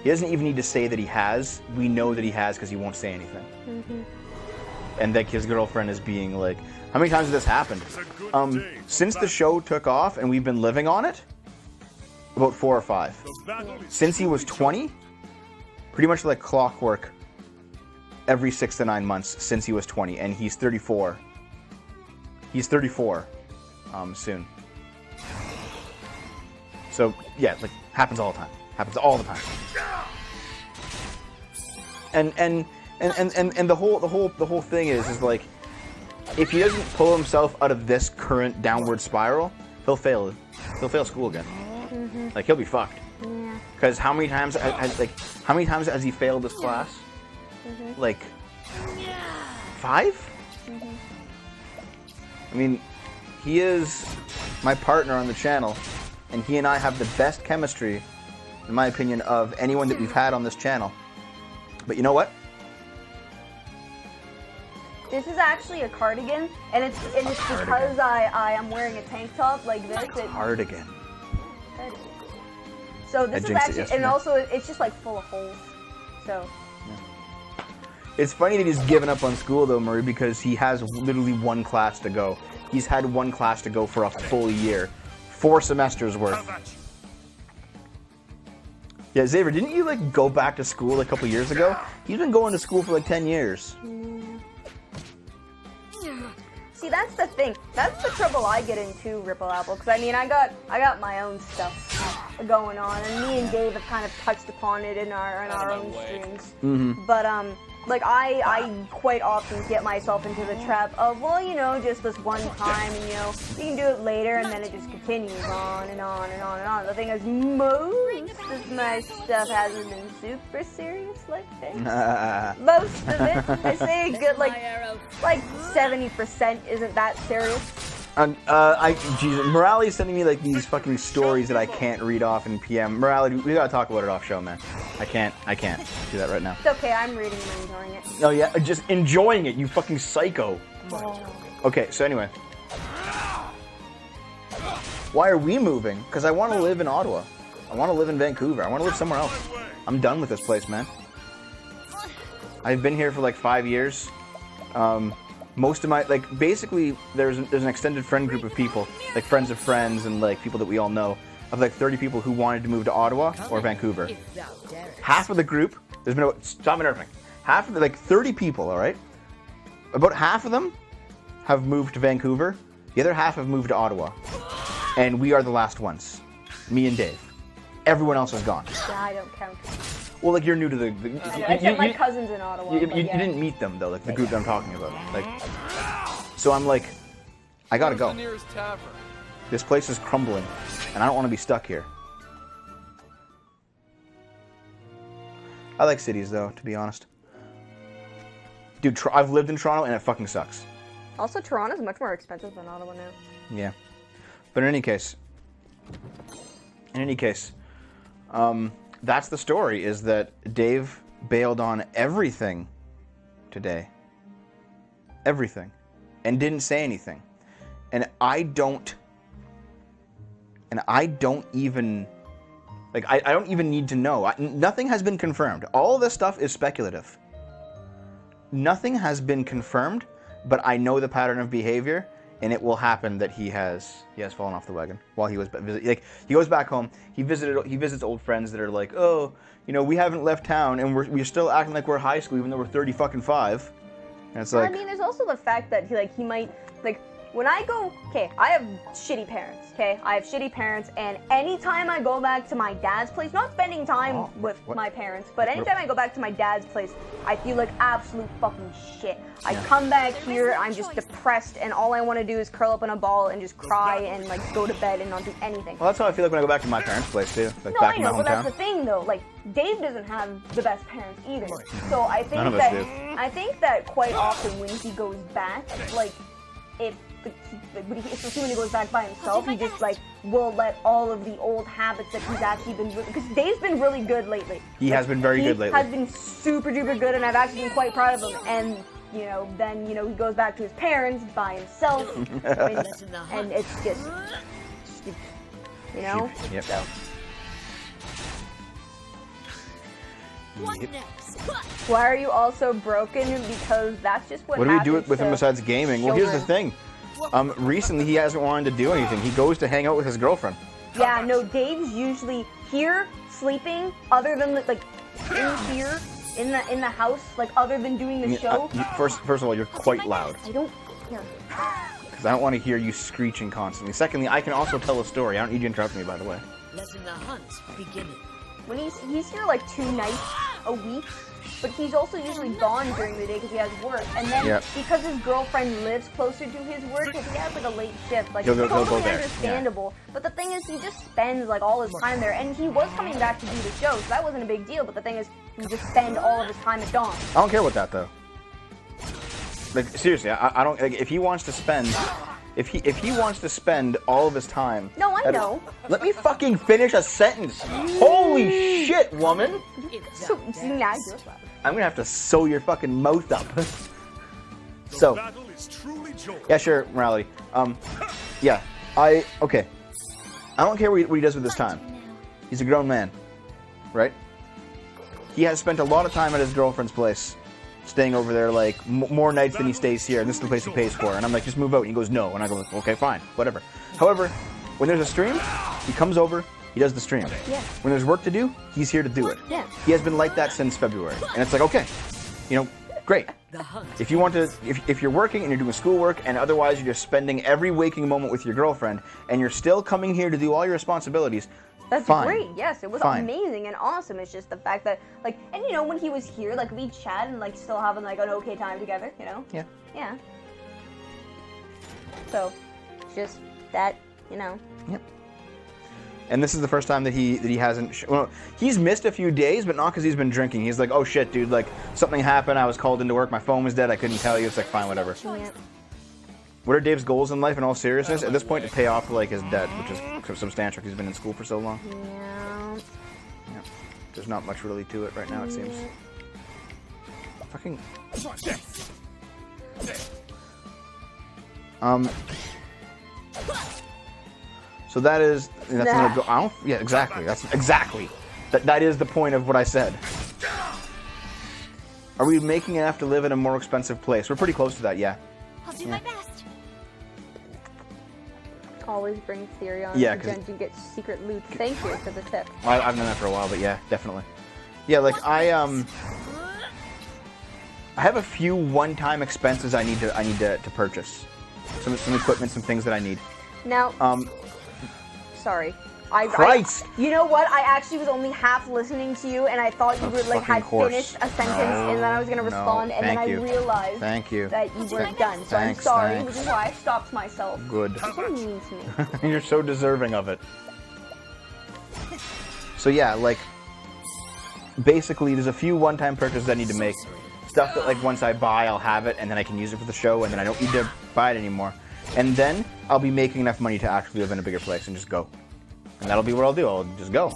Speaker 1: He doesn't even need to say that he has. We know that he has because he won't say anything. And like his girlfriend is being like, how many times has this happened? Since the show took off and we've been living on it, about 4 or 5. Since he was 20, pretty much like clockwork, every 6 to 9 months since he was 20, and he's 34. He's 34 soon. So yeah, like happens all the time. Happens all the time. And the whole thing is like, if he doesn't pull himself out of this current downward spiral, he'll fail. He'll fail school again. Like he'll be fucked.
Speaker 2: Yeah.
Speaker 1: Because how many times has he failed this class? Like 5? I mean, he is my partner on the channel, and he and I have the best chemistry, in my opinion, of anyone that we've had on this channel. But you know what?
Speaker 2: This is actually a cardigan, and it's because I am wearing a tank top like this.
Speaker 1: Cardigan.
Speaker 2: So this
Speaker 1: I
Speaker 2: is
Speaker 1: jinxed it
Speaker 2: actually,
Speaker 1: yesterday.
Speaker 2: and also it's just like full of holes. So
Speaker 1: It's funny that he's given up on school though, Murray, because he has literally 1 class to go. He's had 1 class to go for a full year. 4 semesters worth. Yeah, Xavier, didn't you like go back to school a couple years ago? He's been going to school for like 10 years.
Speaker 2: see, that's the thing. That's the trouble I get into, Ripple Apple. Because I mean, I got my own stuff going on, and me and Dave have kind of touched upon it in our own streams. But like I quite often get myself into the trap of, well, you know, just this one time, and you know, you can do it later, and then it just continues on and on and on and on. The thing is, most of my stuff hasn't been super serious like this. Most of it, I say a good like 70% isn't that serious.
Speaker 1: Jesus, Morality's sending me like these fucking stories that I can't read off in PM. Morality, we gotta talk about it off show, man. I can't do that right now.
Speaker 2: It's okay, I'm reading and enjoying it.
Speaker 1: Oh yeah, just enjoying it, you fucking psycho. Okay, so anyway. Why are we moving? Because I want to live in Ottawa. I want to live in Vancouver. I want to live somewhere else. I'm done with this place, man. I've been here for like 5 years. Most of my, like, basically, there's an extended friend group of people, like friends of friends and like people that we all know, of like 30 people who wanted to move to Ottawa or Vancouver. Half of the group, there's been stop interrupting. Half of the, like 30 people, all right. About half of them have moved to Vancouver. The other half have moved to Ottawa. and we are the last ones. Me and Dave. Everyone else is gone.
Speaker 2: Yeah, I don't count.
Speaker 1: Well, like you're new to the.
Speaker 2: Except my cousins in Ottawa.
Speaker 1: You
Speaker 2: but yeah.
Speaker 1: didn't meet them though, like the group that I'm talking about. Like, so I'm like, I gotta go.
Speaker 6: The nearest tavern.
Speaker 1: This place is crumbling, and I don't want to be stuck here. I like cities though, to be honest. Dude, I've lived in Toronto and it fucking sucks.
Speaker 2: Also, Toronto's much more expensive than Ottawa now.
Speaker 1: Yeah, but in any case, that's the story. Is that Dave bailed on everything today, everything, and didn't say anything, and I don't even like I don't even need to know. Nothing has been confirmed. All this stuff is speculative. Nothing has been confirmed, but I know the pattern of behavior, and it will happen that he has fallen off the wagon while he was like he goes back home. He visits old friends that are like, oh, you know, we haven't left town, and we're still acting like we're high school even though we're 30 fucking 5. And it's like,
Speaker 2: I mean, there's also the fact that he might like. When I go, okay, I have shitty parents, okay? I have shitty parents, and anytime I go back to my dad's place, not spending time with my parents, but anytime I go back to my dad's place, I feel like absolute fucking shit. I come back here, I'm just depressed, and all I want to do is curl up in a ball and just cry and, like, go to bed and not do anything.
Speaker 1: Well, that's how I feel like when I go back to my parents' place, too. Like,
Speaker 2: No,
Speaker 1: back
Speaker 2: I
Speaker 1: in
Speaker 2: know,
Speaker 1: my
Speaker 2: but
Speaker 1: hometown.
Speaker 2: that's the thing, though. Like, Dave doesn't have the best parents either. So I think
Speaker 1: None of us
Speaker 2: that
Speaker 1: do.
Speaker 2: I think that quite often when he goes back, like, especially when he goes back by himself, he just like will let all of the old habits that he's actually been because Dave's been really good lately.
Speaker 1: He has been very good lately.
Speaker 2: He has been super duper good, and I've actually been quite proud of him. And then he goes back to his parents by himself, and it's just
Speaker 1: Yep.
Speaker 2: So.
Speaker 5: What
Speaker 1: Yep.
Speaker 5: next?
Speaker 2: Why are you also broken? Because that's just what
Speaker 1: What do we
Speaker 2: happens
Speaker 1: do with him
Speaker 2: to
Speaker 1: besides gaming? Well, here's the
Speaker 2: children.
Speaker 1: thing. Recently he hasn't wanted to do anything. He goes to hang out with his girlfriend.
Speaker 2: Yeah, no, Dave's usually here sleeping, other than like in here in the house, like other than doing the show.
Speaker 1: First of all, you're quite loud.
Speaker 2: I don't care.
Speaker 1: Because I don't want to hear you screeching constantly. Secondly, I can also tell a story. I don't need you to interrupt me, by the way.
Speaker 3: Letting the hunt begin.
Speaker 2: When he's here like 2 nights a week, but he's also usually gone during the day because he has work. And then because his girlfriend lives closer to his work, if he has like a late shift, like
Speaker 1: He'll
Speaker 2: it's
Speaker 1: go
Speaker 2: totally
Speaker 1: there.
Speaker 2: understandable. But the thing is, he just spends like all his time there, and he was coming back to do the show, so that wasn't a big deal. But the thing is, he just spend all of his time at Dawn.
Speaker 1: I don't care about that though. Like seriously, I don't. Like, if he wants to spend, if he wants to spend all of his time.
Speaker 2: No, I know.
Speaker 1: Let me fucking finish a sentence. Holy shit, woman!
Speaker 2: So now I do it.
Speaker 1: I'm gonna have to sew your fucking mouth up. So.
Speaker 4: Battle is truly joy.
Speaker 1: Yeah, sure, morality. Yeah, okay. I don't care what he does with his time. He's a grown man, right? He has spent a lot of time at his girlfriend's place, staying over there like more nights than he stays here. And this is the place he pays for. And I'm like, just move out. And he goes, no. And I go, okay, fine, whatever. However, when there's a stream, he comes over, he does the stream.
Speaker 2: Yeah.
Speaker 1: When there's work to do, he's here to do it.
Speaker 2: Yeah.
Speaker 1: He has been like that since February. And it's like, okay, great. If you want to, if you're working and you're doing schoolwork and otherwise you're just spending every waking moment with your girlfriend and you're still coming here to do all your responsibilities,
Speaker 2: That's
Speaker 1: fine.
Speaker 2: great. Yes, it was
Speaker 1: Fine.
Speaker 2: amazing and awesome. It's just the fact that, like, and when he was here, like, we chat and like still having like an okay time together.
Speaker 1: Yeah.
Speaker 2: Yeah. So, just that,
Speaker 1: Yep. And this is the first time that he hasn't. Well, he's missed a few days, but not because he's been drinking. He's like, oh shit, dude, like something happened. I was called into work. My phone was dead. I couldn't tell you. It's like, fine, whatever.
Speaker 2: Yeah.
Speaker 1: What are Dave's goals in life? In all seriousness, at this point, to pay off like his debt, which is substantial. Because he's been in school for so long.
Speaker 2: Yeah.
Speaker 1: Yeah. There's not much really to it right now. It seems. Fucking. So that is. That's another goal. I don't. Yeah, exactly. That's exactly. That is the point of what I said. Are we making enough to live in a more expensive place? We're pretty close to that, yeah.
Speaker 5: I'll do my best.
Speaker 2: Always bring theory on.
Speaker 1: Yeah,
Speaker 2: to Genji get secret loot. Thank you for the tip.
Speaker 1: I've done that for a while, but yeah, definitely. Yeah, like I have a few one-time expenses I need to purchase. Some equipment, some things that I need.
Speaker 2: Now, sorry.
Speaker 1: Christ!
Speaker 2: You know what? I actually was only half listening to you, and I thought you were like had
Speaker 1: course.
Speaker 2: finished a sentence, and then I was gonna respond, and then I realized
Speaker 1: Thank you.
Speaker 2: that you weren't done. So
Speaker 1: Thanks,
Speaker 2: I'm sorry,
Speaker 1: thanks.
Speaker 2: which is why I stopped myself.
Speaker 1: Good.
Speaker 2: You're so mean to me.
Speaker 1: You're so deserving of it. So yeah, like, basically there's a few one-time purchases I need to make. Stuff that like once I buy, I'll have it, and then I can use it for the show, and then I don't need to buy it anymore. And then I'll be making enough money to actually live in a bigger place and just go. And that'll be what I'll do. I'll just go.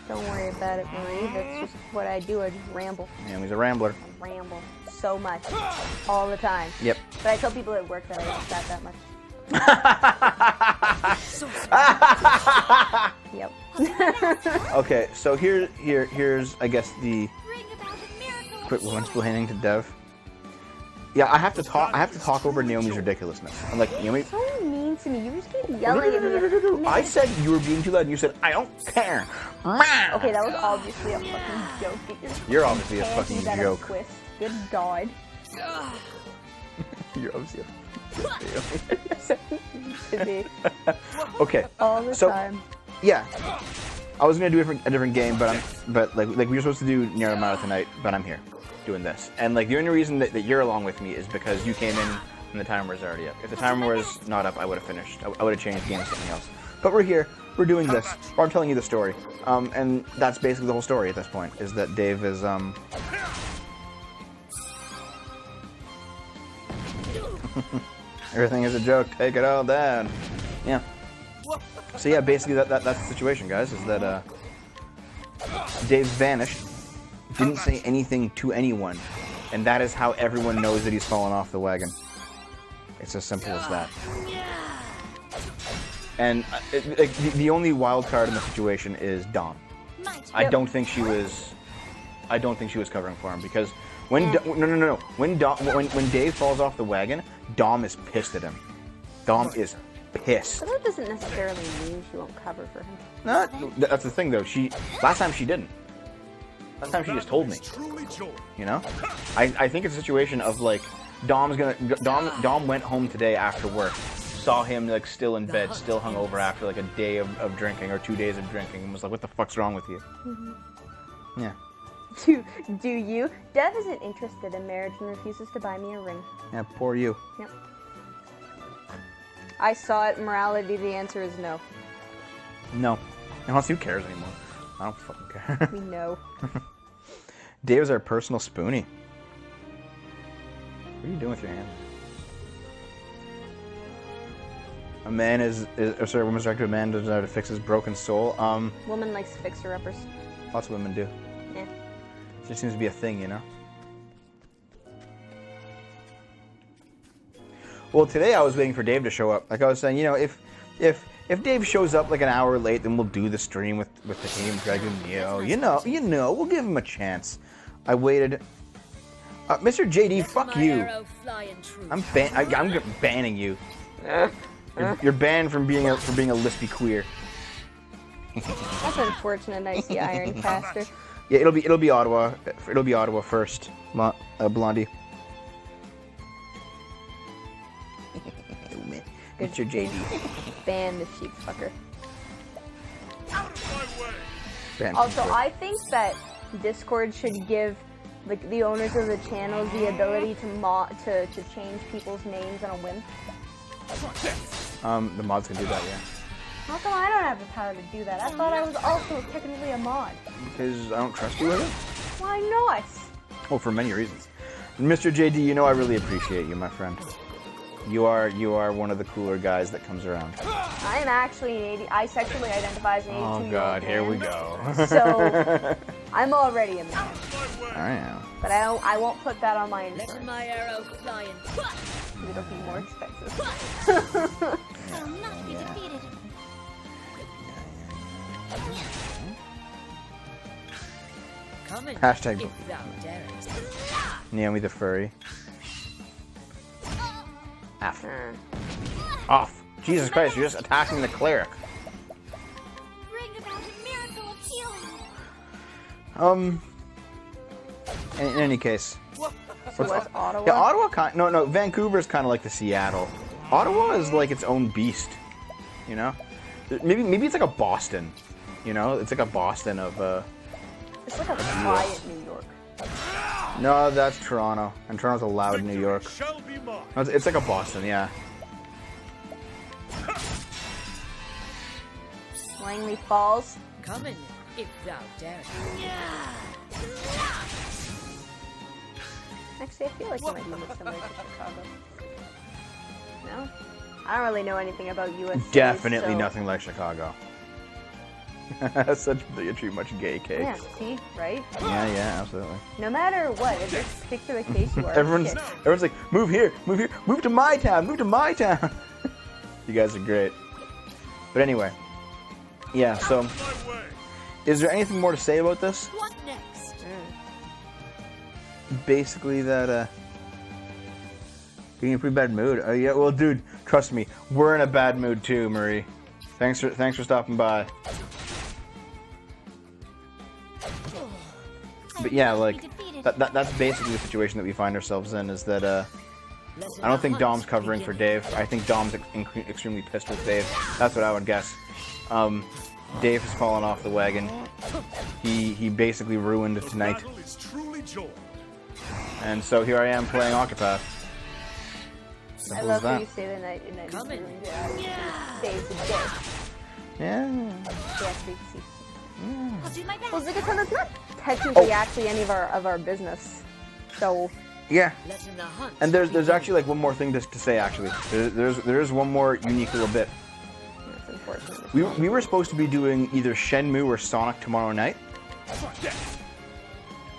Speaker 2: Don't worry about it, Marie. That's just what I do. I just ramble.
Speaker 1: Yeah, he's a rambler.
Speaker 2: I ramble so much, all the time.
Speaker 1: Yep.
Speaker 2: But I tell people at work that I don't chat that much. Yep.
Speaker 1: Okay, so here's I guess the
Speaker 5: Bring about a miracle of
Speaker 1: quick mansplaining to Dev. Yeah, I have to talk over Naomi's ridiculousness. I'm like, Naomi,
Speaker 2: So mean to me. You just keep yelling at me.
Speaker 1: I said you were being too loud, and you said I don't care.
Speaker 2: Okay, that was obviously a fucking joke. Get your
Speaker 1: You're obviously a
Speaker 2: hands
Speaker 1: fucking
Speaker 2: out of
Speaker 1: joke.
Speaker 2: Twist. Good God.
Speaker 1: You're obviously a
Speaker 2: To me.
Speaker 1: Okay,
Speaker 2: All the
Speaker 1: So-
Speaker 2: time.
Speaker 1: yeah. I was gonna do a different game, but like we were supposed to do Nier Automata tonight, but I'm here doing this. And like the only reason that you're along with me is because you came in and the timer was already up. If the timer was not up, I would have finished. I would have changed the game to something else. But we're here. We're doing this. Or I'm telling you the story. And that's basically the whole story at this point. Is that Dave is everything is a joke. Take it all down. Yeah. So yeah, basically that's the situation, guys. Is that Dave vanished, didn't say anything to anyone, and that is how everyone knows that he's fallen off the wagon. It's as simple as that. And the only wild card in the situation is Dom. I don't think she was covering for him because when when Dave falls off the wagon, Dom is pissed at him. Dom is pissed.
Speaker 2: But that doesn't necessarily mean she won't cover for him.
Speaker 1: No, that's the thing though. Last time she didn't. Last time she just told me.
Speaker 4: Truly joy.
Speaker 1: You know, I think it's a situation of like Dom went home today after work, saw him like still in bed, still hungover after like a day of drinking or 2 days of drinking, and was like, "What the fuck's wrong with you?" Mm-hmm. Yeah.
Speaker 2: Do you? Dev isn't interested in marriage and refuses to buy me a ring.
Speaker 1: Yeah. Poor you.
Speaker 2: Yep. I saw it. Morality, the answer is no.
Speaker 1: No. Unless who cares anymore? I don't fucking care.
Speaker 2: We know.
Speaker 1: Dave's our personal spoonie. What are you doing with your hands? A woman's directed a man desire to fix his broken soul.
Speaker 2: Woman likes fixer-uppers.
Speaker 1: Lots of women do.
Speaker 2: Yeah.
Speaker 1: It just seems to be a thing, you know? Well, today I was waiting for Dave to show up. Like I was saying, you know, if Dave shows up like an hour late, then we'll do the stream with the team, Greg and Neo. You know, we'll give him a chance. I waited. Mr. JD, fuck you. I'm banning you. You're banned from being a lispy queer.
Speaker 2: That's unfortunate. Nice, the Iron Caster.
Speaker 1: Yeah, it'll be Ottawa. It'll be Ottawa first, Blondie. Mr. JD.
Speaker 2: Ban the sheep fucker.
Speaker 4: Out of my way.
Speaker 1: Ban
Speaker 2: Also,
Speaker 1: from
Speaker 2: I think that Discord should give like the owners of the channels the ability to change people's names on a whim.
Speaker 1: the mods can do that, yeah.
Speaker 2: How come I don't have the power to do that? I thought I was also technically a mod.
Speaker 1: Because I don't trust you with it.
Speaker 2: Why not?
Speaker 1: Well, for many reasons. Mr. JD, you know I really appreciate you, my friend. You are one of the cooler guys that comes around.
Speaker 2: I am actually an 80. I sexually identify as an 82-year-old
Speaker 1: Oh God, here we
Speaker 2: man.
Speaker 1: go.
Speaker 2: So I'm already a man,
Speaker 1: I am.
Speaker 2: but I won't put that on my
Speaker 3: Let
Speaker 2: insurance.
Speaker 3: my arrow fly in.
Speaker 2: It'll be more expensive.
Speaker 5: Will not be defeated.
Speaker 3: Come in
Speaker 1: Hashtag
Speaker 3: if thou darest.
Speaker 1: Naomi the furry. F.
Speaker 2: Hmm.
Speaker 1: Off. Jesus Christ, you're just attacking the cleric.
Speaker 5: Bring about a miracle of healing.
Speaker 1: In any case.
Speaker 2: So what's Ottawa?
Speaker 1: Yeah, Ottawa no, Vancouver's kind of like the Seattle. Ottawa is like its own beast, you know? maybe it's like a Boston, you know? It's like a Boston of
Speaker 2: It's like a quiet New York.
Speaker 1: No, that's Toronto, and Toronto's a loud New York.
Speaker 4: Shall be mine.
Speaker 1: No, it's like a Boston, yeah.
Speaker 2: Langley Falls.
Speaker 3: Come in, if thou darest.
Speaker 2: Actually, I feel like it might be similar to Chicago. No? I don't really know anything about U.S.
Speaker 1: Definitely
Speaker 2: so...
Speaker 1: nothing like Chicago. Such bigotry, much gay cakes.
Speaker 2: Yeah, see? Right?
Speaker 1: Yeah, absolutely.
Speaker 2: No matter what, in this particular case, you are
Speaker 1: Everyone's like, move here, move to my town, move to my town. You guys are great. But anyway, yeah, so,
Speaker 4: My way.
Speaker 1: is there anything more to say about this?
Speaker 3: What next?
Speaker 1: Basically that, being in a pretty bad mood. Yeah, well, dude, trust me, we're in a bad mood too, Marie. Thanks for stopping by. But yeah, like, that's basically the situation that we find ourselves in, is that, I don't think Dom's covering for Dave. I think Dom's extremely pissed with Dave. That's what I would guess. Dave has fallen off the wagon. He basically ruined tonight.
Speaker 4: Battle is truly joy.
Speaker 1: And so here I am playing Octopath.
Speaker 2: I love how you say the night and then
Speaker 3: Come in.
Speaker 2: Dave's a day.
Speaker 1: Yeah.
Speaker 2: Yes, we see.
Speaker 5: I'll do my best.
Speaker 2: Well, Zigatan, that's not technically actually any of our business. So,
Speaker 1: Yeah.
Speaker 3: Let in the hunt.
Speaker 1: And there's actually like one more thing to say actually. There is one more unique little bit.
Speaker 2: that's unfortunate.
Speaker 1: We were supposed to be doing either Shenmue or Sonic tomorrow night.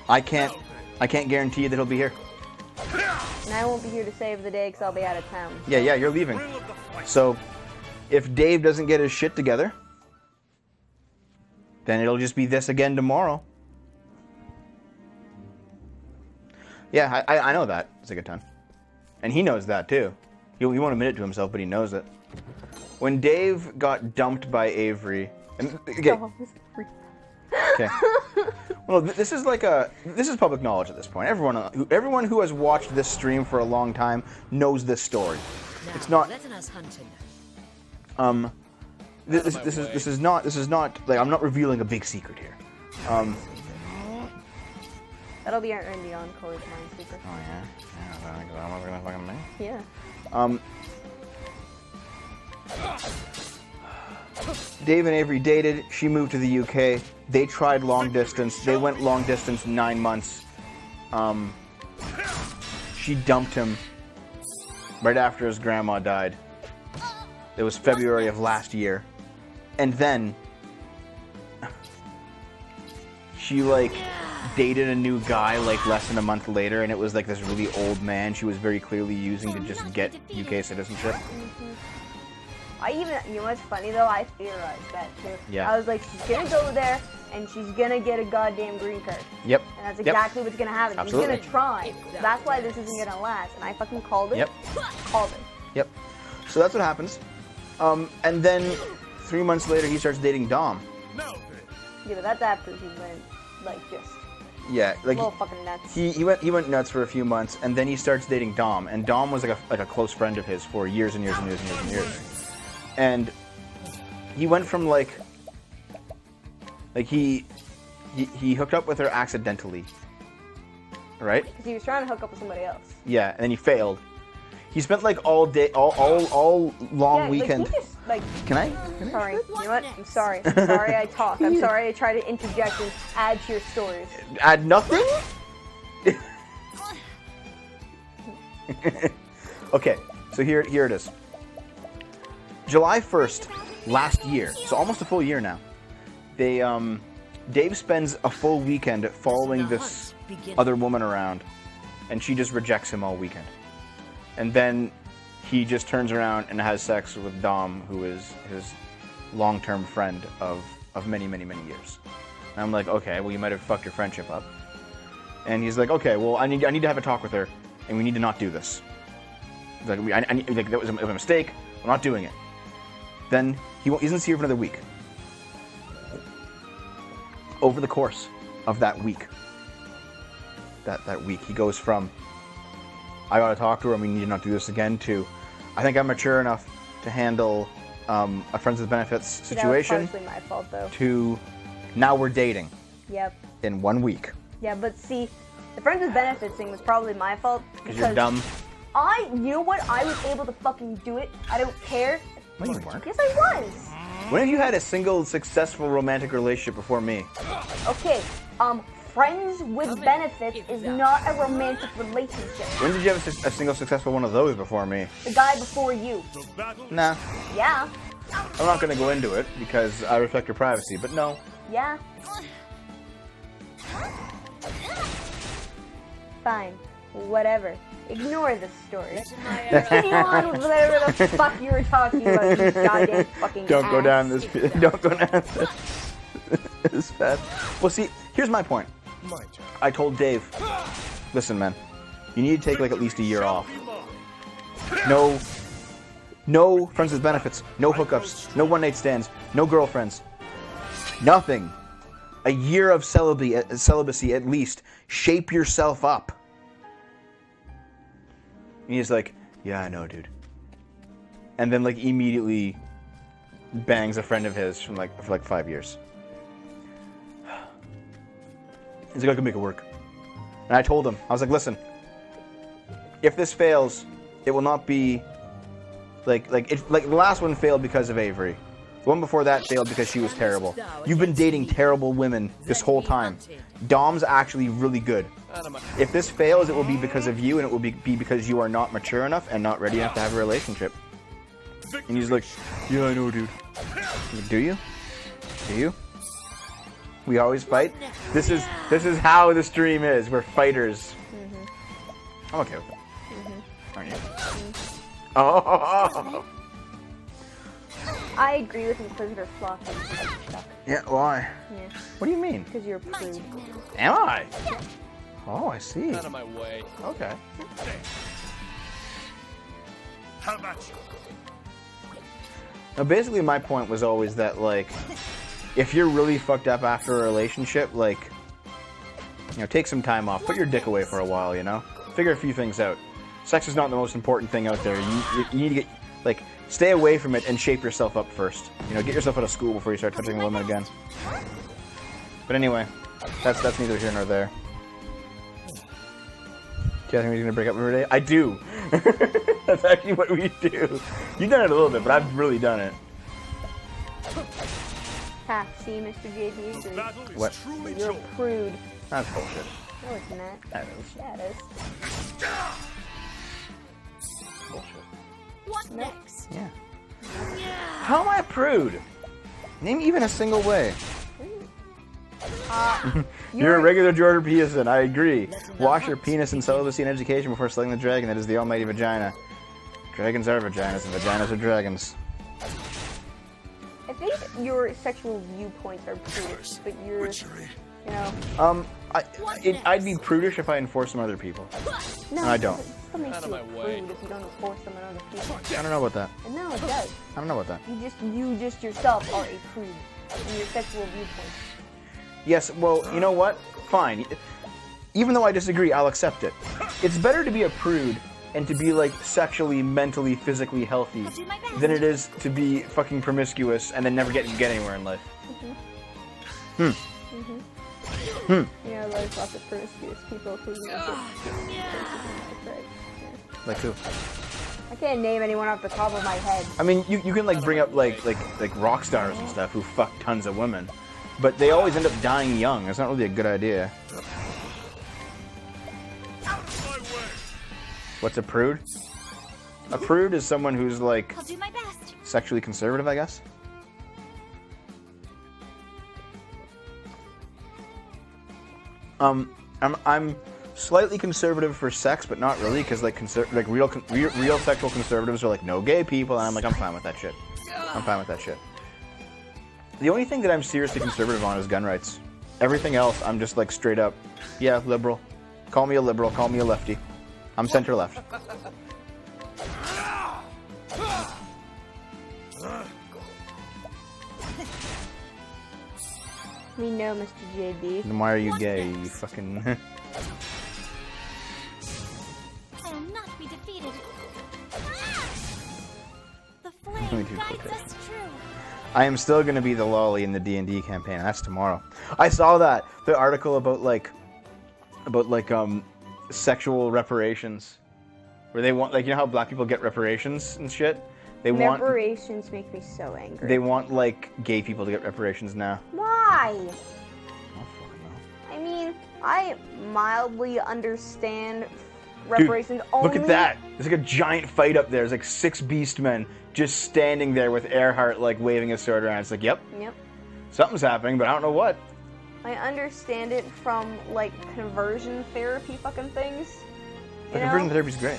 Speaker 1: I can't guarantee you that he'll be here.
Speaker 2: And I won't be here to save the day because I'll be out of town.
Speaker 1: Yeah, you're leaving. So if Dave doesn't get his shit together, then it'll just be this again tomorrow. Yeah, I know that, Zigatan. And he knows that too. He won't admit it to himself, but he knows it. When Dave got dumped by Avery, and, okay, well, this is public knowledge at this point. Everyone who has watched this stream for a long time knows this story.
Speaker 3: Now,
Speaker 1: It's not.
Speaker 3: let in us hunting.
Speaker 1: This is not like, I'm not revealing a big secret here.
Speaker 2: That'll be our Andy on college mind secret.
Speaker 1: Oh yeah, I'm not gonna fucking know.
Speaker 2: Yeah.
Speaker 1: Dave and Avery dated. She moved to the UK. They tried long distance. They went long distance 9 months. She dumped him right after his grandma died. It was February of last year. And then she like dated a new guy like less than a month later, and it was like this really old man she was very clearly using to just get UK citizenship.
Speaker 2: You know what's funny though? I theorized that too.
Speaker 1: Yeah.
Speaker 2: I was like, she's gonna go there and she's gonna get a goddamn green card.
Speaker 1: Yep.
Speaker 2: And that's exactly what's gonna happen.
Speaker 1: Absolutely.
Speaker 2: She's gonna try. That's why this isn't gonna last. And I fucking called it.
Speaker 1: Yep.
Speaker 2: Called it.
Speaker 1: Yep. So that's what happens. And then 3 months later, he starts dating Dom.
Speaker 4: Now then.
Speaker 2: Yeah, but that's after he went like just
Speaker 1: Yeah, like
Speaker 2: little fucking nuts.
Speaker 1: he went nuts for a few months, and then he starts dating Dom. And Dom was like a close friend of his for years and years and years and years and years. And he went from like he hooked up with her accidentally, right?
Speaker 2: Because he was trying to hook up with somebody else.
Speaker 1: Yeah, and then he failed. He spent like all day, all long
Speaker 2: Yeah,
Speaker 1: weekend.
Speaker 2: Like, he just, like,
Speaker 1: Can I?
Speaker 2: sorry. You know what? I'm sorry. I'm sorry I talk. I'm sorry I try to interject and add to your stories.
Speaker 1: Add nothing? Okay, so here it is. July 1st, last year, so almost a full year now, Dave spends a full weekend following this other woman around, and she just rejects him all weekend. And then he just turns around and has sex with Dom, who is his long-term friend of many, many, many years. And I'm like, okay, well, you might have fucked your friendship up. And he's like, okay, well, I need to have a talk with her, and we need to not do this. Like, that was a mistake. I'm not doing it. Then he doesn't see her for another week. Over the course of that week, he goes from, I gotta talk to her and we need to not do this again, to, I think I'm mature enough to handle a friends with benefits
Speaker 2: See, that was
Speaker 1: situation
Speaker 2: partially my fault, though.
Speaker 1: to now we're dating
Speaker 2: Yep.
Speaker 1: in 1 week.
Speaker 2: Yeah, but see, the friends with benefits thing was probably my fault.
Speaker 1: Because you're dumb.
Speaker 2: You know what? I was able to fucking do it. I don't care.
Speaker 1: No, you weren't.
Speaker 2: Yes, I was.
Speaker 1: When have you had a single successful romantic relationship before me?
Speaker 2: Okay, friends with benefits is not a romantic relationship.
Speaker 1: When did you have a single successful one of those before me?
Speaker 2: The guy before you.
Speaker 4: The battle
Speaker 1: Nah.
Speaker 2: Yeah.
Speaker 1: I'm not going to go into it because I respect your privacy, but no.
Speaker 2: Yeah. Fine. Whatever. Ignore this story. Continue on with whatever the fuck you were talking about, you goddamn fucking
Speaker 1: Don't go
Speaker 2: ass.
Speaker 1: down this. Don't go down this path. Well, see, here's my point.
Speaker 4: my turn.
Speaker 1: I told Dave, listen, man, you need to take like at least a year off. No friends with benefits, no hookups, no one-night stands, no girlfriends, nothing. A year of celibacy at least. Shape yourself up. And he's like, yeah, I know, dude. And then like immediately bangs a friend of his for like 5 years. He's like, I can make it work. And I told him, I was like, listen, if this fails, it will not be like the last one failed because of Avery. The one before that failed because she was terrible. You've been dating terrible women this whole time. Dom's actually really good. If this fails, it will be because of you, and it will be because you are not mature enough and not ready enough to have a relationship. And he's like, yeah, I know, dude. Do you? Do you? We always fight? This is how the stream is. We're fighters. I'm okay with that. Aren't you? Oh!
Speaker 2: I agree with Inquisitor Flock and stuff.
Speaker 1: Yeah, why?
Speaker 2: Yeah,
Speaker 1: What do you mean?
Speaker 2: because you're a prude.
Speaker 1: Am I? Oh, I see.
Speaker 6: Out of my way.
Speaker 1: Okay.
Speaker 4: How about you?
Speaker 1: Now, basically, my point was always that, like, if you're really fucked up after a relationship, like, you know, take some time off. Put your dick away for a while, you know? Figure a few things out. Sex is not the most important thing out there. You need to get, like, stay away from it and shape yourself up first. You know, get yourself out of school before you start touching a woman again. But anyway, that's neither here nor there. Do you think we're gonna break up every day? I do. That's actually what we do. You've done it a little bit, but I've really done it.
Speaker 2: Ha, see, Mr. JD
Speaker 4: The
Speaker 2: agrees.
Speaker 4: battle is
Speaker 1: What?
Speaker 4: truly
Speaker 2: You're a
Speaker 4: joined.
Speaker 2: prude.
Speaker 1: That's bullshit.
Speaker 2: No, it's not.
Speaker 1: That is
Speaker 2: Yeah, it is.
Speaker 1: bullshit.
Speaker 5: What next?
Speaker 1: Yeah. How am I a prude? Name even a single way. You're a regular jrpgs, I agree. Wash your penis in celibacy and education before slaying the dragon that is the almighty vagina. Dragons are vaginas, and vaginas are dragons.
Speaker 2: I think your sexual viewpoints are prudish, but you're,
Speaker 4: Witchery.
Speaker 2: you know...
Speaker 1: I'd be prudish if I enforced them on other people.
Speaker 2: No,
Speaker 1: I don't.
Speaker 2: It still makes
Speaker 6: Out of
Speaker 2: you
Speaker 6: my
Speaker 2: a
Speaker 6: way.
Speaker 2: prude if you don't enforce them on other people.
Speaker 1: I don't know about that.
Speaker 2: No, it does.
Speaker 1: I don't know about that.
Speaker 2: You just yourself are a prude in your sexual viewpoints.
Speaker 1: Yes, well, you know what? Fine. Even though I disagree, I'll accept it. It's better to be a prude and to be, like, sexually, mentally, physically healthy
Speaker 5: do my best.
Speaker 1: than it is to be fucking promiscuous and then never get anywhere in life.
Speaker 2: You know, there's lots of promiscuous people who make it.
Speaker 1: Like who?
Speaker 2: I can't name anyone off the top of my head.
Speaker 1: I mean, you can, like, bring up, like rock stars and stuff who fuck tons of women. But they always end up dying young. It's not really a good idea.
Speaker 4: Out of my way.
Speaker 1: What's a prude? A prude is someone who's, like,
Speaker 5: I'll do my best.
Speaker 1: sexually conservative, I guess. I'm slightly conservative for sex, but not really, because like real sexual conservatives are like no gay people, and I'm like, I'm fine with that shit. I'm fine with that shit. The only thing that I'm seriously conservative on is gun rights. Everything else, I'm just like straight up, yeah, liberal. Call me a liberal. Call me a lefty. I'm center left.
Speaker 2: We know, Mr. JD.
Speaker 1: Then why are you gay? You fucking.
Speaker 5: I will not be defeated. The flame
Speaker 1: Let me do
Speaker 5: guides
Speaker 1: quotation.
Speaker 5: us true.
Speaker 1: I am still going to be the lolly in the D&D campaign. That's tomorrow. I saw that the article about sexual reparations, where they want, like, you know how black people get reparations and shit.
Speaker 2: Reparations make me so angry.
Speaker 1: They want like gay people to get reparations now.
Speaker 2: Why?
Speaker 1: I don't fucking know.
Speaker 2: I mean, I mildly understand reparations
Speaker 1: Dude,
Speaker 2: only.
Speaker 1: look at that! There's like a giant fight up there. There's like 6 beastmen just standing there with Earhart like waving his sword around. It's like, yep,
Speaker 2: Yep.
Speaker 1: something's happening, but I don't know what.
Speaker 2: I understand it from like conversion therapy fucking things.
Speaker 1: The conversion therapy's great.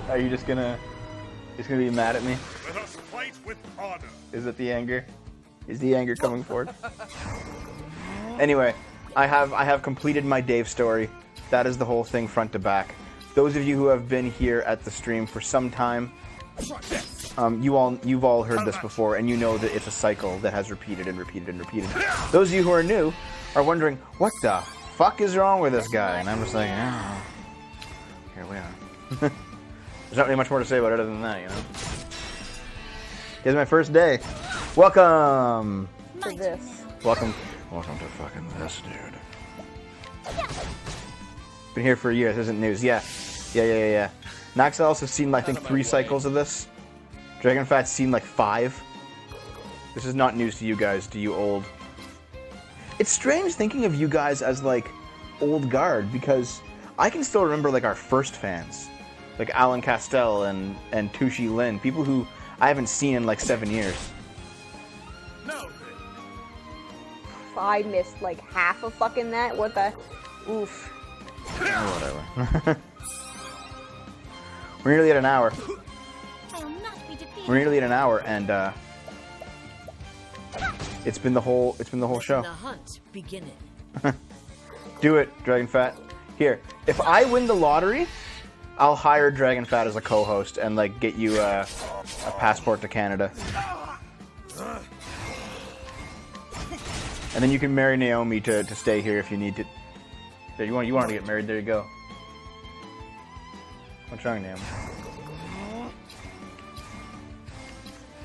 Speaker 1: Are you just gonna be mad at me?
Speaker 4: Let us fight with honor.
Speaker 1: Is it the anger? Is the anger coming forth? Anyway, I have completed my Dave story. That is the whole thing front to back. Those of you who have been here at the stream for some time, you've all heard this before, and you know that it's a cycle that has repeated and repeated and repeated. Those of you who are new are wondering, what the fuck is wrong with this guy? And I'm just like, oh, here we are. There's not really much more to say about it other than that, you know. Here's my first day. Welcome
Speaker 2: To this.
Speaker 1: Welcome to fucking this, dude. Been here for a year. This isn't news. Yeah. Naxalis has seen, I think, 3 cycles of this. Dragonfat's seen like 5. This is not news to you guys, to you old. It's strange thinking of you guys as like old guard, because I can still remember like our first fans, like Alan Castell and Tushi Lin, people who I haven't seen in like 7 years.
Speaker 4: Now
Speaker 2: I missed like half of fucking that. What the? Oof.
Speaker 1: Oh, whatever. We're nearly at an hour.
Speaker 5: I will not be defeated.
Speaker 1: We're nearly at an hour, and it's been the whole show.
Speaker 3: The hunt beginneth.
Speaker 1: Do it, Dragonfat. Here, if I win the lottery, I'll hire Dragonfat as a co-host and like get you a passport to Canada. And then you can marry Naomi to stay here if you need to. There, you want to get married? There you go. What's wrong, Naomi?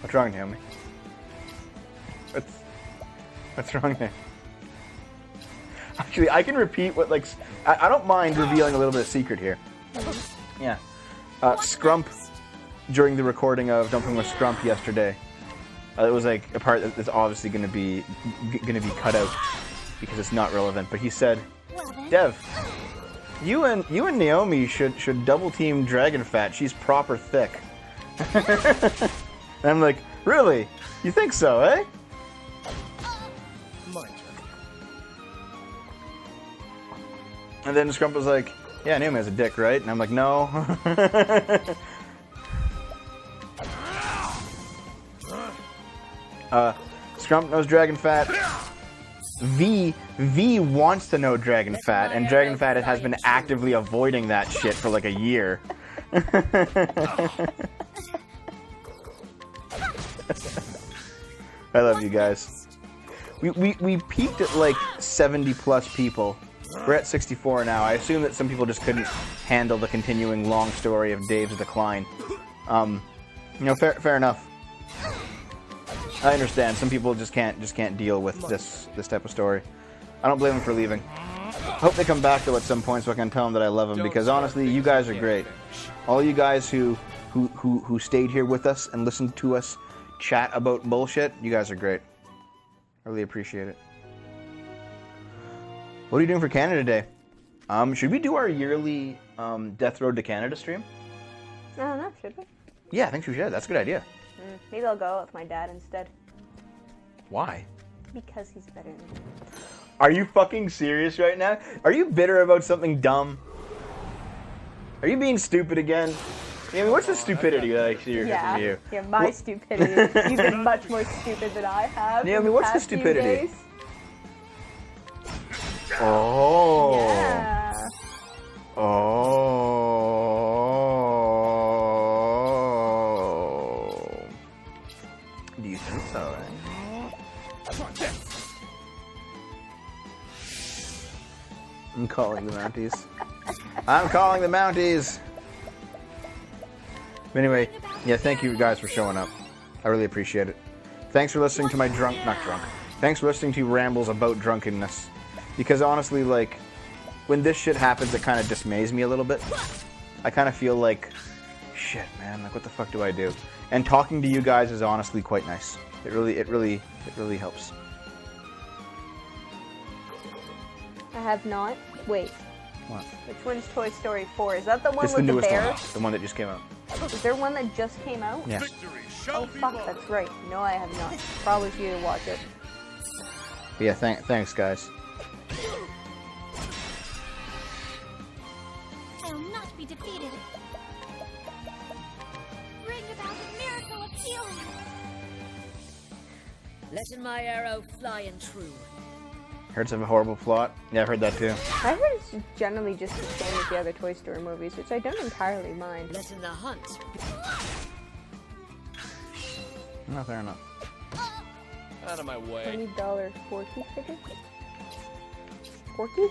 Speaker 1: What's wrong, Naomi? What's wrong there? Actually, I can repeat what, like, I don't mind revealing a little bit of secret here. Yeah. Scrump, during the recording of Dumping with Scrump yesterday, it was like a part that's obviously gonna be cut out because it's not relevant. But he said,
Speaker 5: Well then.
Speaker 1: "Dev, you and Naomi should double team Dragonfat. She's proper thick." And I'm like, "Really? You think so, eh?"
Speaker 4: my turn.
Speaker 1: And then Scrump was like, "Yeah, Naomi has a dick, right?" And I'm like, "No." Scrump knows Dragonfat. V wants to know Dragonfat, and Dragonfat has been actively avoiding that shit for like a year. I love you guys. We peaked at like 70 plus people. We're at 64 now. I assume that some people just couldn't handle the continuing long story of Dave's decline. You know, fair enough. I understand. Some people just can't deal with this type of story. I don't blame them for leaving. Hope they come back though at some point so I can tell them that I love them, because honestly, you guys are great. All you guys who stayed here with us and listened to us chat about bullshit, you guys are great. I really appreciate it. What are you doing for Canada Day? Should we do our yearly Death Road to Canada stream?
Speaker 2: I don't know, should we?
Speaker 1: Yeah, I think we should. That's a good idea.
Speaker 2: Maybe I'll go with my dad instead.
Speaker 1: Why?
Speaker 2: Because he's better than me.
Speaker 1: Are you fucking serious right now? Are you bitter about something dumb? Are you being stupid again? I mean, what's the stupidity that I hear from you?
Speaker 2: Yeah, my stupidity. You've been much more stupid than I have.
Speaker 1: Yeah, I
Speaker 2: in
Speaker 1: mean, what's the
Speaker 2: past few
Speaker 1: stupidity?
Speaker 2: days.
Speaker 1: Oh.
Speaker 2: Yeah.
Speaker 1: Oh. Do you think so, eh? I'm calling the Mounties. I'm calling the Mounties! But anyway, Yeah, thank you guys for showing up. I really appreciate it. Thanks for listening to my Thanks for listening to rambles about drunkenness. Because honestly, like, when this shit happens, it kind of dismays me a little bit. I kind of feel like, shit, man, like, what the fuck do I do? And talking to you guys is honestly quite nice. It really helps.
Speaker 2: I have not. Wait.
Speaker 1: What?
Speaker 2: Which one's Toy Story 4? Is that the one
Speaker 1: It's
Speaker 2: with
Speaker 1: the
Speaker 2: the
Speaker 1: newest
Speaker 2: bear?
Speaker 1: one. The one that just came out.
Speaker 2: Is there one that just came out?
Speaker 1: Yeah.
Speaker 4: Victory shall
Speaker 2: Oh
Speaker 4: be
Speaker 2: fuck,
Speaker 4: mine.
Speaker 2: that's right. No, I have not. Probably should watch it.
Speaker 1: But yeah, thanks, guys.
Speaker 5: I will not be defeated. Bring about a miracle of healing.
Speaker 3: Letting my arrow fly and true.
Speaker 1: Heard some horrible plot. Yeah, I've heard that too.
Speaker 2: I heard it's generally just the same as the other Toy Story movies, which I don't entirely mind.
Speaker 3: Letting the hunt.
Speaker 1: No, fair enough.
Speaker 6: Out of my way.
Speaker 2: $20 Porky figure? Porky?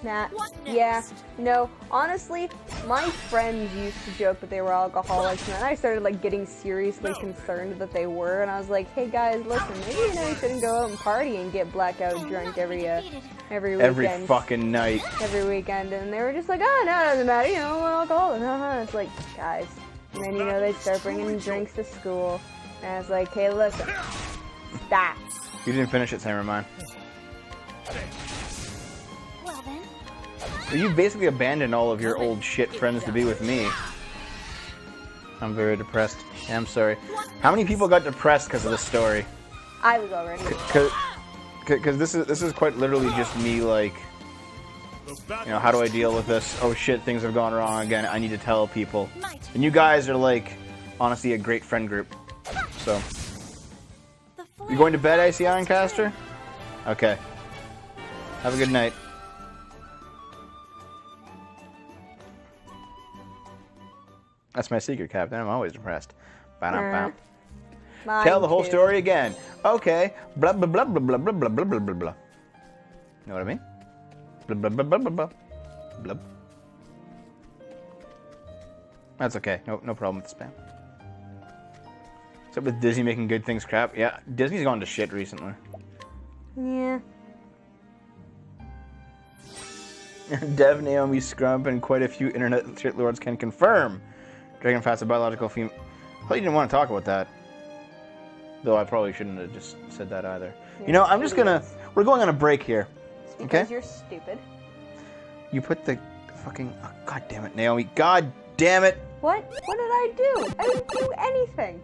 Speaker 2: Nah.
Speaker 5: What
Speaker 2: Yeah.
Speaker 5: next?
Speaker 2: No. Honestly, my friends used to joke that they were alcoholics, and then I started like getting seriously concerned that they were, and I was like, hey guys, listen, maybe you shouldn't go out and party and get blackout
Speaker 5: I will
Speaker 2: drunk
Speaker 5: not be
Speaker 2: every
Speaker 5: defeated.
Speaker 2: weekend.
Speaker 1: Every fucking night.
Speaker 2: Every weekend, and they were just like, oh, no, it doesn't matter, we're alcoholics. It's like, guys. And then, they'd start bringing drinks to school. And I was like, hey, listen. Stop.
Speaker 1: You didn't finish it, Samurai Mine.
Speaker 5: Well then,
Speaker 1: Well, you basically abandoned all of your old shit friends to be with me. I'm very depressed. Yeah, I'm sorry. How many people got depressed because of this story?
Speaker 2: I was already.
Speaker 1: Because this is quite literally just me, like, how do I deal with this? Oh shit, things have gone wrong again. I need to tell people. And you guys are, like, honestly a great friend group. So,
Speaker 5: the
Speaker 1: you going to bed, AC Ironcaster? Okay. Have a good night. That's my secret, Captain. I'm always depressed. Ba-dum-bum.
Speaker 2: Mine
Speaker 1: Tell the whole
Speaker 2: too.
Speaker 1: story again. Okay. Blah blah blah blah blah blah blah blah blah blah blah. Know what I mean? Blah blah blah blah blah blah. Blah. That's okay. No problem with the spam. Except with Disney making good things crap. Yeah, Disney's gone to shit recently.
Speaker 2: Yeah.
Speaker 1: Dev, Naomi, Scrump, and quite a few internet shit lords can confirm Dragonfat's a biological female. Well, you didn't want to talk about that. Though I probably shouldn't have just said that either. I'm just gonna... We're going on a break here.
Speaker 2: It's because
Speaker 1: Okay.
Speaker 2: you're stupid.
Speaker 1: You put the fucking... Oh, God damn it, Naomi. God damn it!
Speaker 2: What? What did I do? I didn't do anything.